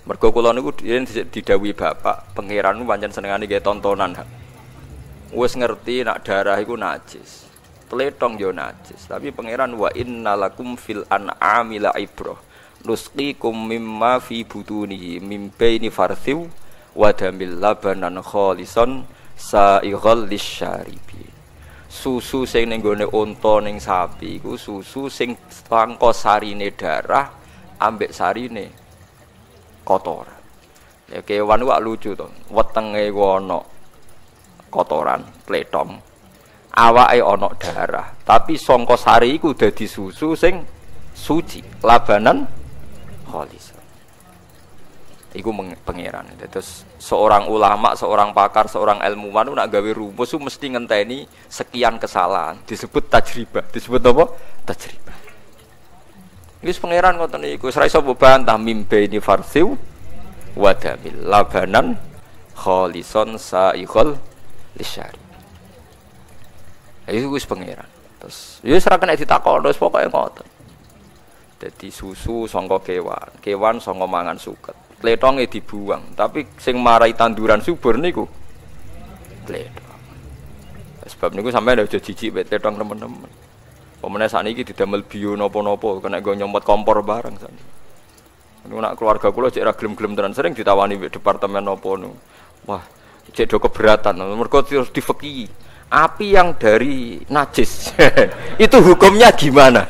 [SPEAKER 2] Mergo kula niku didhawuhi bapak, pangeran nu pancen senengane nggih tontonan. Wes ngerti nak darah iku najis. Tletong yo najis, tapi pangeran wa innalakum fil an'ami la ibrah. Nusqikum mimma fi butunihi mim baini farthiw wa damil labanan khalisan sa'ighal lisyaribin. Susu sing ning gone unta ning sapi iku susu sing sangka sarine darah ambek sarine kotoran. Ya kewan ku lucu to. Wetenge ku ana kotoran, tletong. Awake ana darah, tapi sangka sari iku dadi susu sing suci, labanan khalis. Iku pangeran. Terus seorang ulama, seorang pakar, seorang ilmuwan nak gawe rumus mesti ngenteni sekian kesalahan, disebut tajribah. Disebut apa? Tajribah. Wis pangeran ngoten niku, ora iso bantah mimbaini farsiu wa damil labanan khalison sa'ighal lisyari. Itu wis pangeran. Terus ya ora kena ditakon, wis pokoke ngoten. Dadi susu sangka kewan, kewan sangka mangan suket. Tletonge dibuang, tapi sing marai tanduran subur niku tletong. Sebab niku sampeyan aja jijik mek tletong temen-temen. Pemene sakniki didamel bio napa-napa kena go nyomot kompor barang sakniki. Niku nak keluarga kula cek ra gelem-gelem tenan sering ditawani mek departemen napa niku. Wah, cek do keberatan, mergo terus difeki. Api yang dari najis itu hukumnya gimana?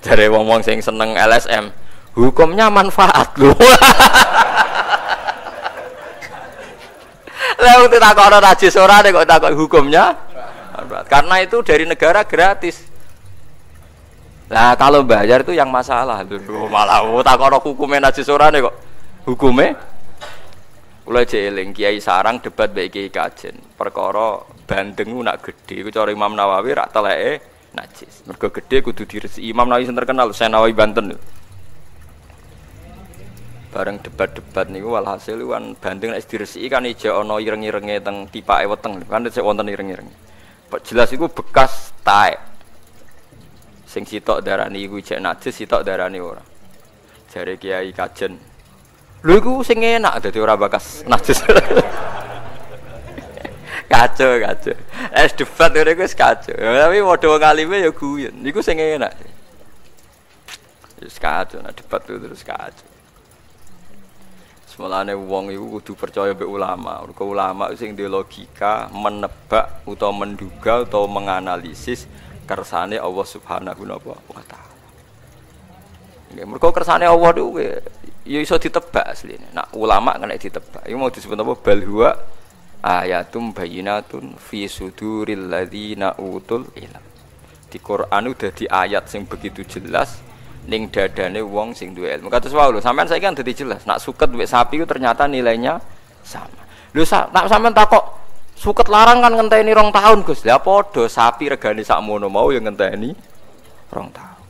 [SPEAKER 2] Jare wong-wong sing seneng LSM, hukumnya manfaat lho. Lah wong takok ora najis ora nek kok takok hukumnya manfaat. Karena itu dari negara gratis. Lah kalau bayar itu yang masalah. Malah takok hukumnya najis ora nek kok hukume. Kula jeling Kiai Sarang debat mbek Kiai Kajen. Perkara bandeng nak gedhe iku cara Imam Nawawi rak teleke najis. Mergo gedhe kudu diresiki. Imam Nawawi sing terkenal Senawi Banten. Bareng debat-debat niku walhasil kan bandeng nek diresiki kan ijo ana ireng-irenge teng tipake weteng. Kan sik wonten ireng-ireng. Jelas iku bekas taek. Sing sitok darani iku jek najis, sitok darani ora. Jare Kiai Kajen. Lho iku sing enak dadi ora bakas najis. Kacau. Es debat ngene iku wis kacau. Tapi padha ngalime ya guyon. Niku sing enak. Wis kacau nek debat terus kacau. Semolane wong iku kudu percaya mbek ulama. Mergo ulama sing duwe logika, menebak utawa menduga utawa menganalisis kersane Allah Subhanahu wa taala. Nggih, mergo kersane Allah niku ya iso ditebak asline. Nak ulama kena ditebak. Iku mau disebut apa? Bal huwa ayatum bayyinatun fi suduril ladzina utul ilm. Di Quran udah di ayat sing begitu jelas ning dadane wong sing duwe ilmu. Kados wae lho, sampean saiki kan dadi jelas. Nak suket mbek sapi itu ternyata nilainya sama. Lho tak sampean takok suket larang kan ngenteni 2 tahun Gus. Lah padha sapi regane sakmono mau ya ngenteni 2 tahun.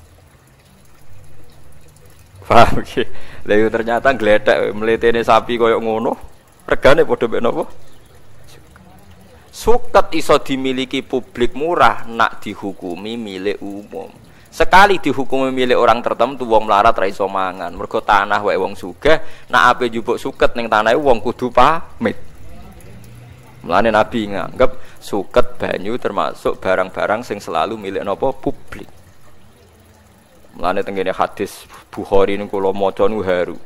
[SPEAKER 2] Paham iki? Lha yo ternyata gledek mletene sapi koyo ngono. Regane padha mek napa? Suket iso dimiliki publik murah nak dihukumi milik umum. Sekali dihukumi milik orang tertentu wong melarat ra iso mangan. Mergo tanah wae wong sugih, nak ape njupuk suket ning tanahe wong kudu pamit. Mulane Nabi nganggep suket banyu termasuk barang-barang sing selalu milik napa publik. Mulane tengene hadis Bukhari niku kula maca niku haru.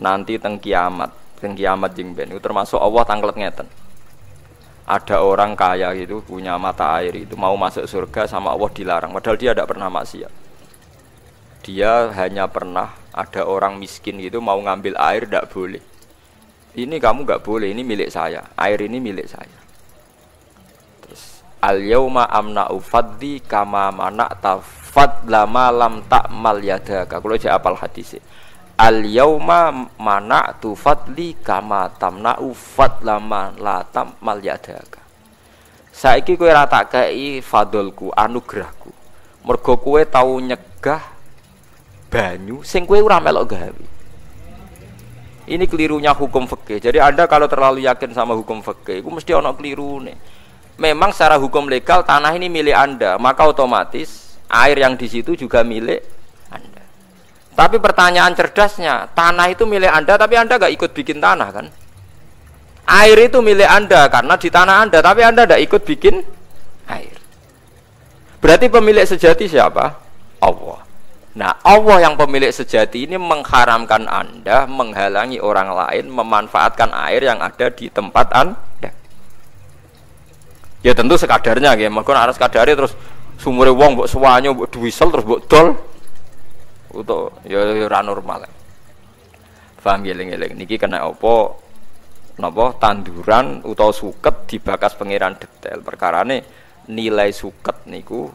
[SPEAKER 2] Nanti teng kiamat jeng ben itu termasuk Allah tanglet ngeten. Ada orang kaya itu punya mata air itu mau masuk surga sama Allah dilarang padahal dia tidak pernah maksiat. Dia hanya pernah ada orang miskin gitu mau ngambil air tidak boleh. Ini kamu nggak boleh, ini milik saya. Air ini milik saya. Terus al-yauma amna'u fadli kama mana'ta fadla ma lam ta'mal yadaka. Kalau aja apal hadisnya. Al-yauma mana'tu fadli kama tamna'u fadla ma la ta'mal yadaka. Saiki kowe ra tak kei fadolku, anugerahku. Mergo kowe tau nyegah banyu sing kowe ora melok gawe. Ini kelirunya hukum fikih. Jadi Anda kalau terlalu yakin sama hukum fikih, itu mesti ono kelirune. Memang secara hukum legal tanah ini milik Anda, maka otomatis air yang di situ juga milik Anda. Tapi pertanyaan cerdasnya, tanah itu milik Anda, tapi Anda nggak ikut bikin tanah kan? Air itu milik Anda karena di tanah Anda, tapi Anda tidak ikut bikin air. Berarti pemilik sejati siapa? Allah. Nah, Allah yang pemilik sejati ini mengharamkan Anda menghalangi orang lain memanfaatkan air yang ada di tempat Anda. Ya tentu sekadarnya, ya. Maka harus sekadari terus sumure wong mbok suwanyo mbok duwisel terus mbok dol. Uto ya ora normal. Paham eling-eling niki kena apa napa tanduran utawa suket dibakas pangeran detail. Perkarane nilai suket niku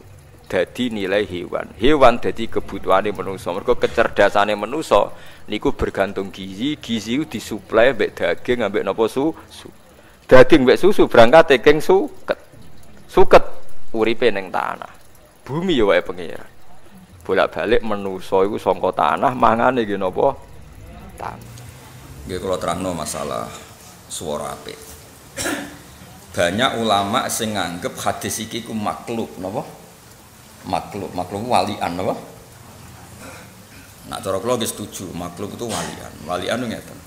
[SPEAKER 2] dadi nilai hewan. Hewan dadi kebutuhane manusa. Mergo kecerdasane manusa niku bergantung gizi. Gizi ku disuplai mbek daging ambek napa susu. Daging mbek susu berangkat saking suket. Suket uripe ning tanah. Bumi ya wae pangeran. Bolak-balik manusa iku saka tanah mangane nggih napa? Tanah. Nggih kula terangno masalah swara apik. Banyak ulama sing nganggep hadis iki ku makhluk napa? Makhluk walian napa? Nak cara kula nggih setuju, makhluk itu walian. Walian ngeten.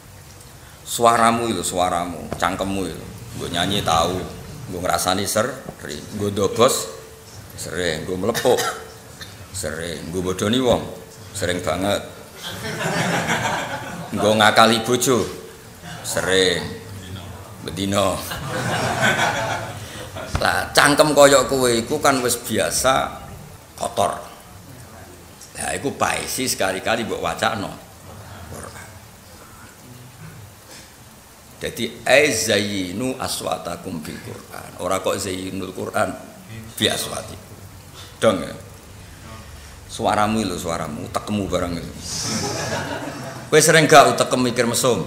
[SPEAKER 2] Suaramu itu, suaramu, cangkemmu itu. Nggo nyanyi tahu, nggo ngrasani sering, nggo dobos sering, nggo mlepuk sering, nggo bodoni wong sering banget. Nggo ngakali bojo sering bedino. Lah cangkem koyok kowe iku kan wis biasa kotor. Lah iku paisi sekali-kali mbok wacana Quran. Jadi zayyinu aswatakum bil Quran. Ora kok zayyinul Quran bi aswatikum. Dong ya. Suaramu lho, suaramu utekmu barang itu. Kowe sering gak utek mikir mesum?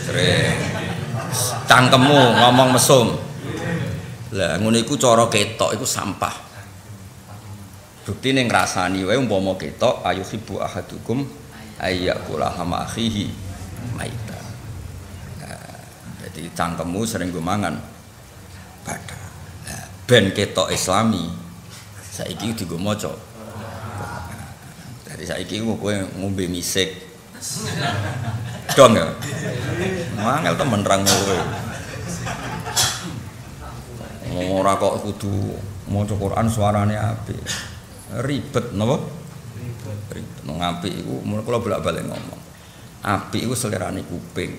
[SPEAKER 2] Sering. Cangkemmu ngomong mesum. Lah ngono iku cara ketok iku sampah. Buktine ngrasani wae umpama ketok ayuhibbu ahadukum ayyakula hama akhihi maita. Jadi cangkemmu sering go mangan badak. Lah ben ketok Islami saiki digo maca. Jadi saiki kowe ngombe misik. Dong ya. Mangel temen rang kowe. Ora kok kudu maca Quran suarane apik. Ribet napa? Ribet. Nang apik iku mun kula bolak-balik ngomong. Apik iku selerane kuping.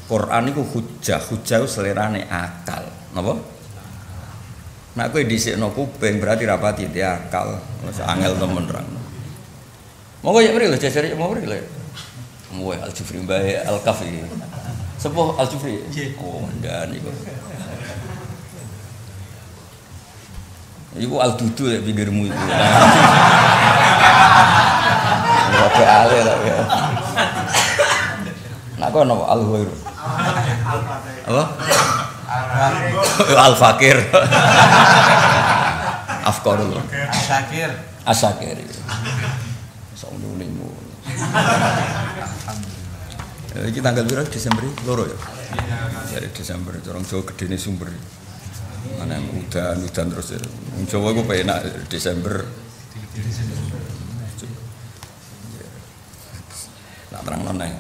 [SPEAKER 2] Quran iku hujjah iku selerane akal. Napa? Nek kowe dhisikno kuping berarti rapati di akal. Wis angel temen rang. Monggo ya mriki lho jajare mau mriki lho. Muwe Al-Jufri Mbae Al-Kafi. Sepuh Al-Jufri. Oh, ndan iku. Iku Al-Dudu ya pinggirmu itu. Ora ale lah ya. Nak kono Al-Huir.
[SPEAKER 1] Apa? Al-Fakir. Afqarul. Asakir. Saununimu. Iki tanggal berapa Desember loro ya? Dari Desember orang Jawa gedene sumber. Mana udan terus ya. Wong Jawa ku penak Desember. Tak terangno neh.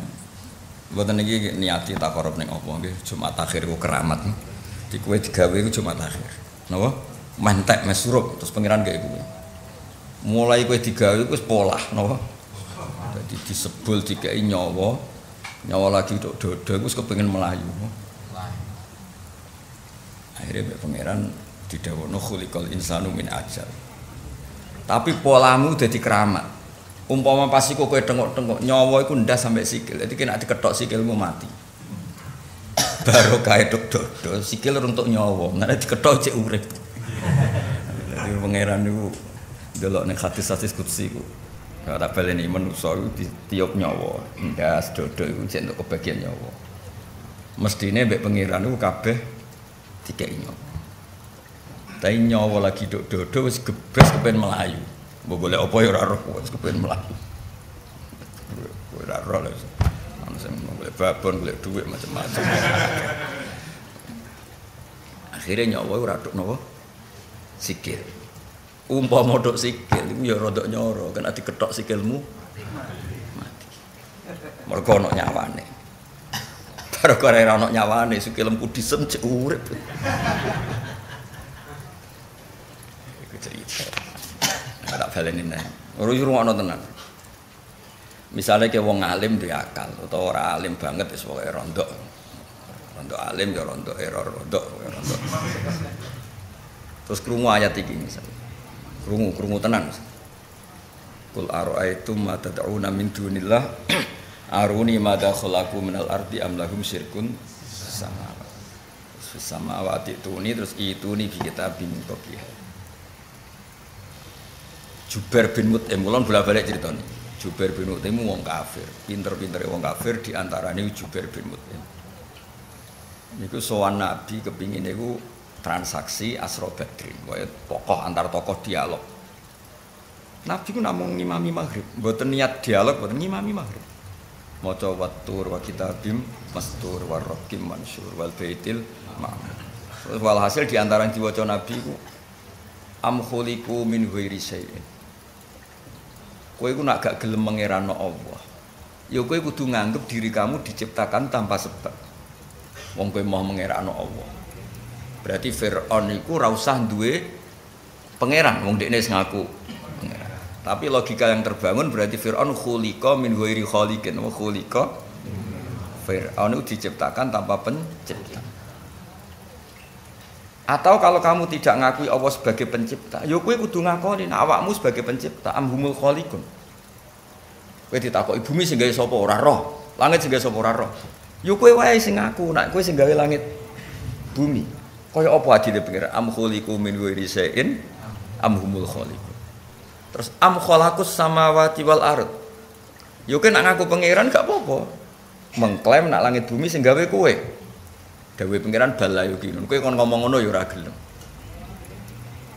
[SPEAKER 1] Mboten iki niati takarub ning apa nggih Jumat akhir ku keramat. Di kowe digawe ku Jumat akhir. Napa? Mentek mesurup terus pangeran kayak kowe. Mulai kowe digawe ku wis polah napa? Dadi disebul dikai nyawa lagi dodo wis kepengin melayu. Akhirnya pangeran didhawuhna khuliqal insanu min ajal. Tapi polamu dadi keramat. Umpama pas iku kowe tengok-tengok nyawa iku ndas sampai sikil. Dadi nek diketok sikilmu mati. Baru kae dodo sikil untuk nyawa. Nek diketok cek urip. Dadi pangeran niku delok ning hadis-hadis qudsi iku. Kalau tak baleni manusa iku ditiup nyawa, ndas dodo iku cek untuk kebagian nyawa. Mestine mbek pangeran iku kabeh dikeki nyawa. Tapi nyawa lagi dodo wis gebes kepen melayu. Mbok golek apa ya ora roh wis kepen melayu. Ora roh lho. Ana sing golek babon, golek dhuwit macam-macam. Akhirnya nyawa ora tok napa? Sikil. Umpama tok sikil iku ya rada nyoro, kena diketok sikilmu mati. Mergo ana nyawane. Gara-gara ora ana nyawane sikilmu disem cek urip. Iku cerita. Tak baleni neh. Ora rungokno tenan. Misale ke wong alim duwe akal utawa ora alim banget wis pokoke rondok. Rondok alim ya rondok error rondok. Terus krungu ayat iki misale. Krungu tenan. Qul ara'aitum ma tad'una min dunillah aruni madza khalaqu minal ardi am lahum syirkun samawati tuni terus ituni bi kitabim qablih. Jubair bin Mut'im mulon bola-balik critane. Jubair bin Mut'im wong kafir, pinter-pintere wong kafir diantarane Jubair bin Mut'im. Niku sowan Nabi kepingin niku transaksi Asra Badrin, wae tokoh antar tokoh dialog. Nabi ku namung ngimami maghrib, mboten niat dialog, mboten ngimami maghrib. Maca wattur wa kitabim mastur wa raqim mansur wal baitil ma'mur. Terus walhasil diantara yang diwaca Nabi ku am khuliqu min ghairi syai'in. Kowe iku nak gak gelem mengerano Allah. Ya kowe kudu nganggep diri kamu diciptakan tanpa sebab. Wong kowe mau mengerano Allah. Berarti Fir'aun iku ora usah duwe pangeran, wong dekne sing ngaku pangeran. Tapi logika yang terbangun berarti Fir'aun khuliqa min ghairi khaliqin wa khuliqa Fir'aun itu diciptakan tanpa pencipta. Atau kalau kamu tidak ngakui Allah sebagai pencipta, ya kowe kudu ngakoni awakmu sebagai pencipta, amhumul khaliqun. Kowe ditakoki bumi sing gawe sapa ora roh, langit sing gawe sapa ora roh. Ya kowe wae sing ngaku nek kowe sing gawe langit bumi. Kaya apa adile pengira am khuliqu min ghairi syai'in amhumul khaliqun. Terus am khalaqus samawati wal ard. Ya kowe nek ngaku pangeran gak apa-apa. Mengklaim nak langit bumi sing gawe kowe. Dawe pangeran balayu kinun. Kowe kon ngomong ngono ya ora gelem.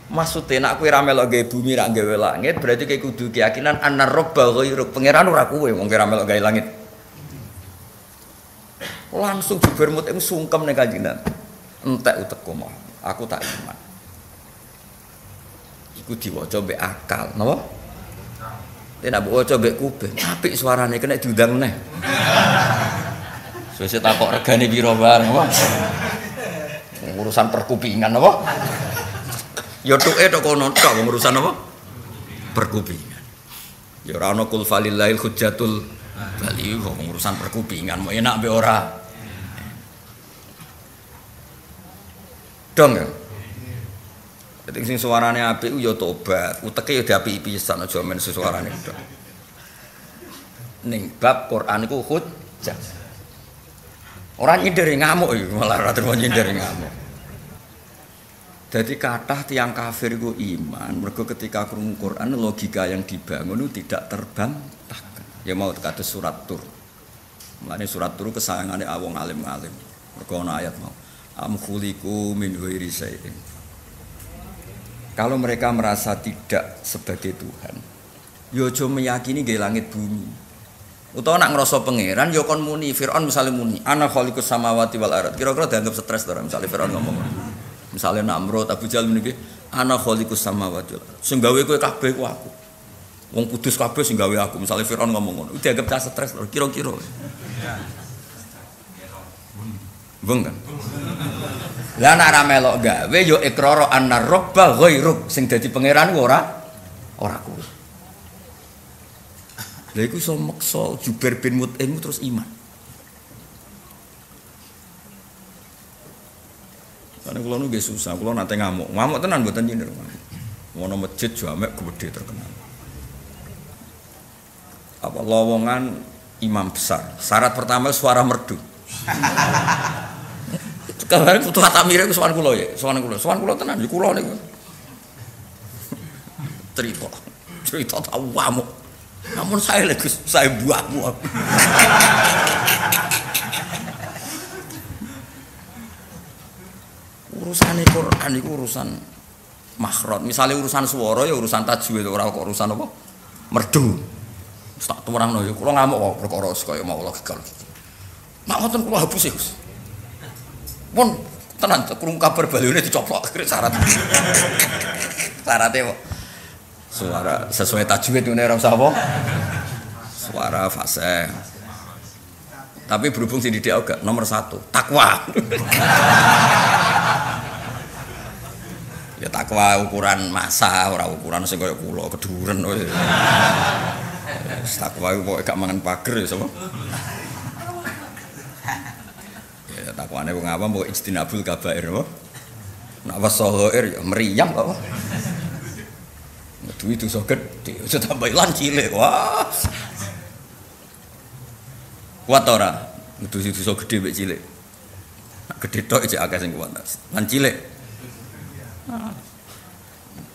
[SPEAKER 1] Maksude nek kowe ra melok gawe bumi ra gawe langit, berarti kowe kudu keyakinan anar robba ghairuk. Pangeran ora kowe wong ora melok gawe langit. Langsung Jubair Mut'im sungkem ning Kanjeng Nabi. Entek utekku mah, aku tak iman. Iku diwaca mbek akal, napa? Nek mbok waca mbek kuping, apik suarane kena diundang neh. Sesuk takok regane pira bareng, apa? Urusan perkupingan apa? Ya tuke tok kono tok urusan apa? Perkupingan. Ya ora ana kul falillahil hujjatul bali urusan perkupingan, mau enak mbek ora? Dong ya. Jadi sing suarane apik ku ya tobat, uteke ya diapiki pisan aja men suarane dong. Ning bab Quran iku hujjah. Ora nyinderi ngamuk iki, malah ora terima nyinderi ngamuk. Jadi kathah tiyang kafir iku iman, mergo ketika krungu Quran logika yang dibangun itu tidak terbantahkan. Ya mau kados surat Tur. Mulane surat Tur kesayangane wong alim-alim.
[SPEAKER 3] Mergo ana ayat mau. Am khuliqu min ghairi syai'in. Kalau mereka merasa tidak sebagai Tuhan, yo aja meyakini nggih langit bumi. Utawa nak ngrasa pangeran yo kon muni, Firaun misalnya muni, ana khaliqus samawati wal ardh. Kira-kira dianggap stres to misalnya Firaun ngomong. Misalnya Namrud, Abu Jahal muni ana khaliqus samawati wal ardh. Sing gawe kowe kabeh ku aku. Wong kudus kabeh sing gawe aku. Misalnya Firaun ngomong ngono, dianggap cah stres to kira-kira. Bung kan. Lah nek ora melok gawe yo iqrar anna rabba ghairuk sing dadi pangeran ora kuwi. Lha iku iso meksa Jubair bin Mut'im terus iman. Karena kula nu nggih susah, kula nate ngamuk. Ngamuk tenan mboten nyindir. Ngono masjid jamek gede terkenal. Apa lowongan imam besar. Syarat pertama suara merdu. Kabar putu Atamire ku sowan kula ya, sowan kula tenan ya kula niku. Cerita tahu amuk. Namun saya lagi saya buahmu. Urusan Quran itu urusan makhraj. Misalnya urusan swara ya urusan tajwid ora kok urusan apa? Merdu. Tak terangno ya kula ngamuk kok perkara kaya mau Allah gegal. Mak ngoten kula hapus Gus. Pun tenan krungu kabar balione dicoplok syarat. Syaratnya kok suara sesuai tajwid ngene ora usah apa? Suara fasih. Tapi berhubung sing didik gak nomor 1, takwa. Ya takwa ukuran masa, ora ukuran sing kaya kula keduren wis. Takwa iku pokoke gak mangan pager ya sapa? Ya takwane wong awam pokoke ijtinabul kabair apa? Nek wasahair ya mriyam apa? Duwi dosa gedhe, aja tambah lan cilik. Wah. Kuat ora? Dosa gedhe mek cilik. Nek gedhe tok iki akeh sing kuat. Lan cilik.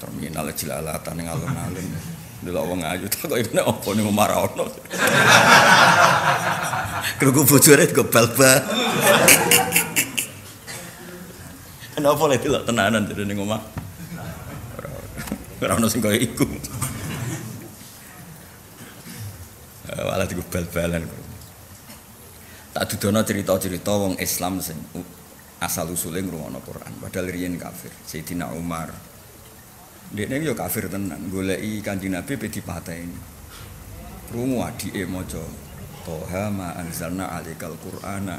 [SPEAKER 3] Terminal jilalatan ning alun-alun. Delok wong ayu tak kok iki nek opo ning omah ra ono. Kruku bojone go bal-bal. Kenapa lek delok tenanan jare ning omah? Ora ono sing kaya iku. Walah diku bal-balan. Tak dudono cerita-cerita wong Islam sing asal usule ngrungokno Quran padahal riyen kafir. Sayyidina Umar. Dekne yo kafir tenan, goleki Kanjeng Nabi pe dipateni. Krungu adike maca Toha ma anzalna alaikal Qur'ana.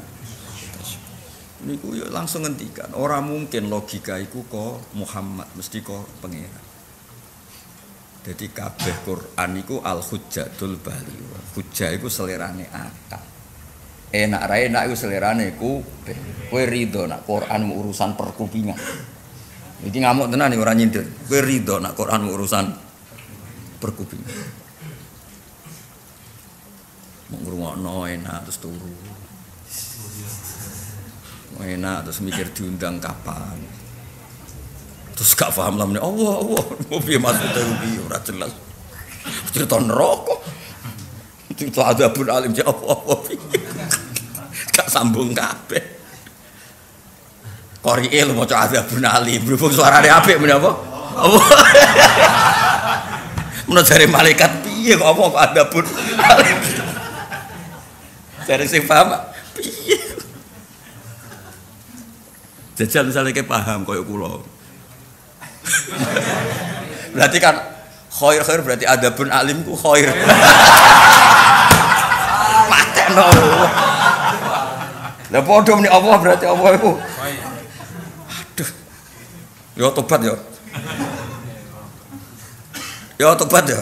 [SPEAKER 3] Niku yo langsung ngendikan, ora mungkin logika iku kok Muhammad mesti kok pangeran. Jadi kabeh Quran iku al-hujjatul baligh. Hujjah iku selerane akal. Enak ra enak iku selerane kuping. Kowe rido nak Quran urusan perkupingan. Iki ngamuk tenan iki ora nyindir. Kowe rido nak Quran urusan perkupingan. Mau ngrungokno enak terus turu. Enak terus mikir diundang kapan. Terus gak paham lah Allah mau piye maksudnya piye ora jelas. Cerita neraka. Cerita adabun alim apa piye. Gak sambung kabeh. Qori'il maca adabun alim berhubung suarane apik menapa? Allah. Menurut jare malaikat piye kok apa kok adabun alim. Jare sing paham piye. Jajal misalnya kayak paham koyo kula. Berarti kan khair berarti adabun alim ku khair. Mateno. Lah padha meni Allah berarti Allah iku. Aduh. Ya tobat ya. Ya tobat ya.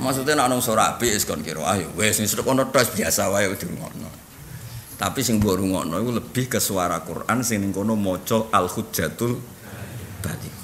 [SPEAKER 3] Maksudnya nek ana ora apik wis kon kira ayo wis sedek ono tos biasa wae dirungokno. Tapi sing mbok rungokno iku lebih ke suara Quran sing ning kono maca al-hujjatul baligh.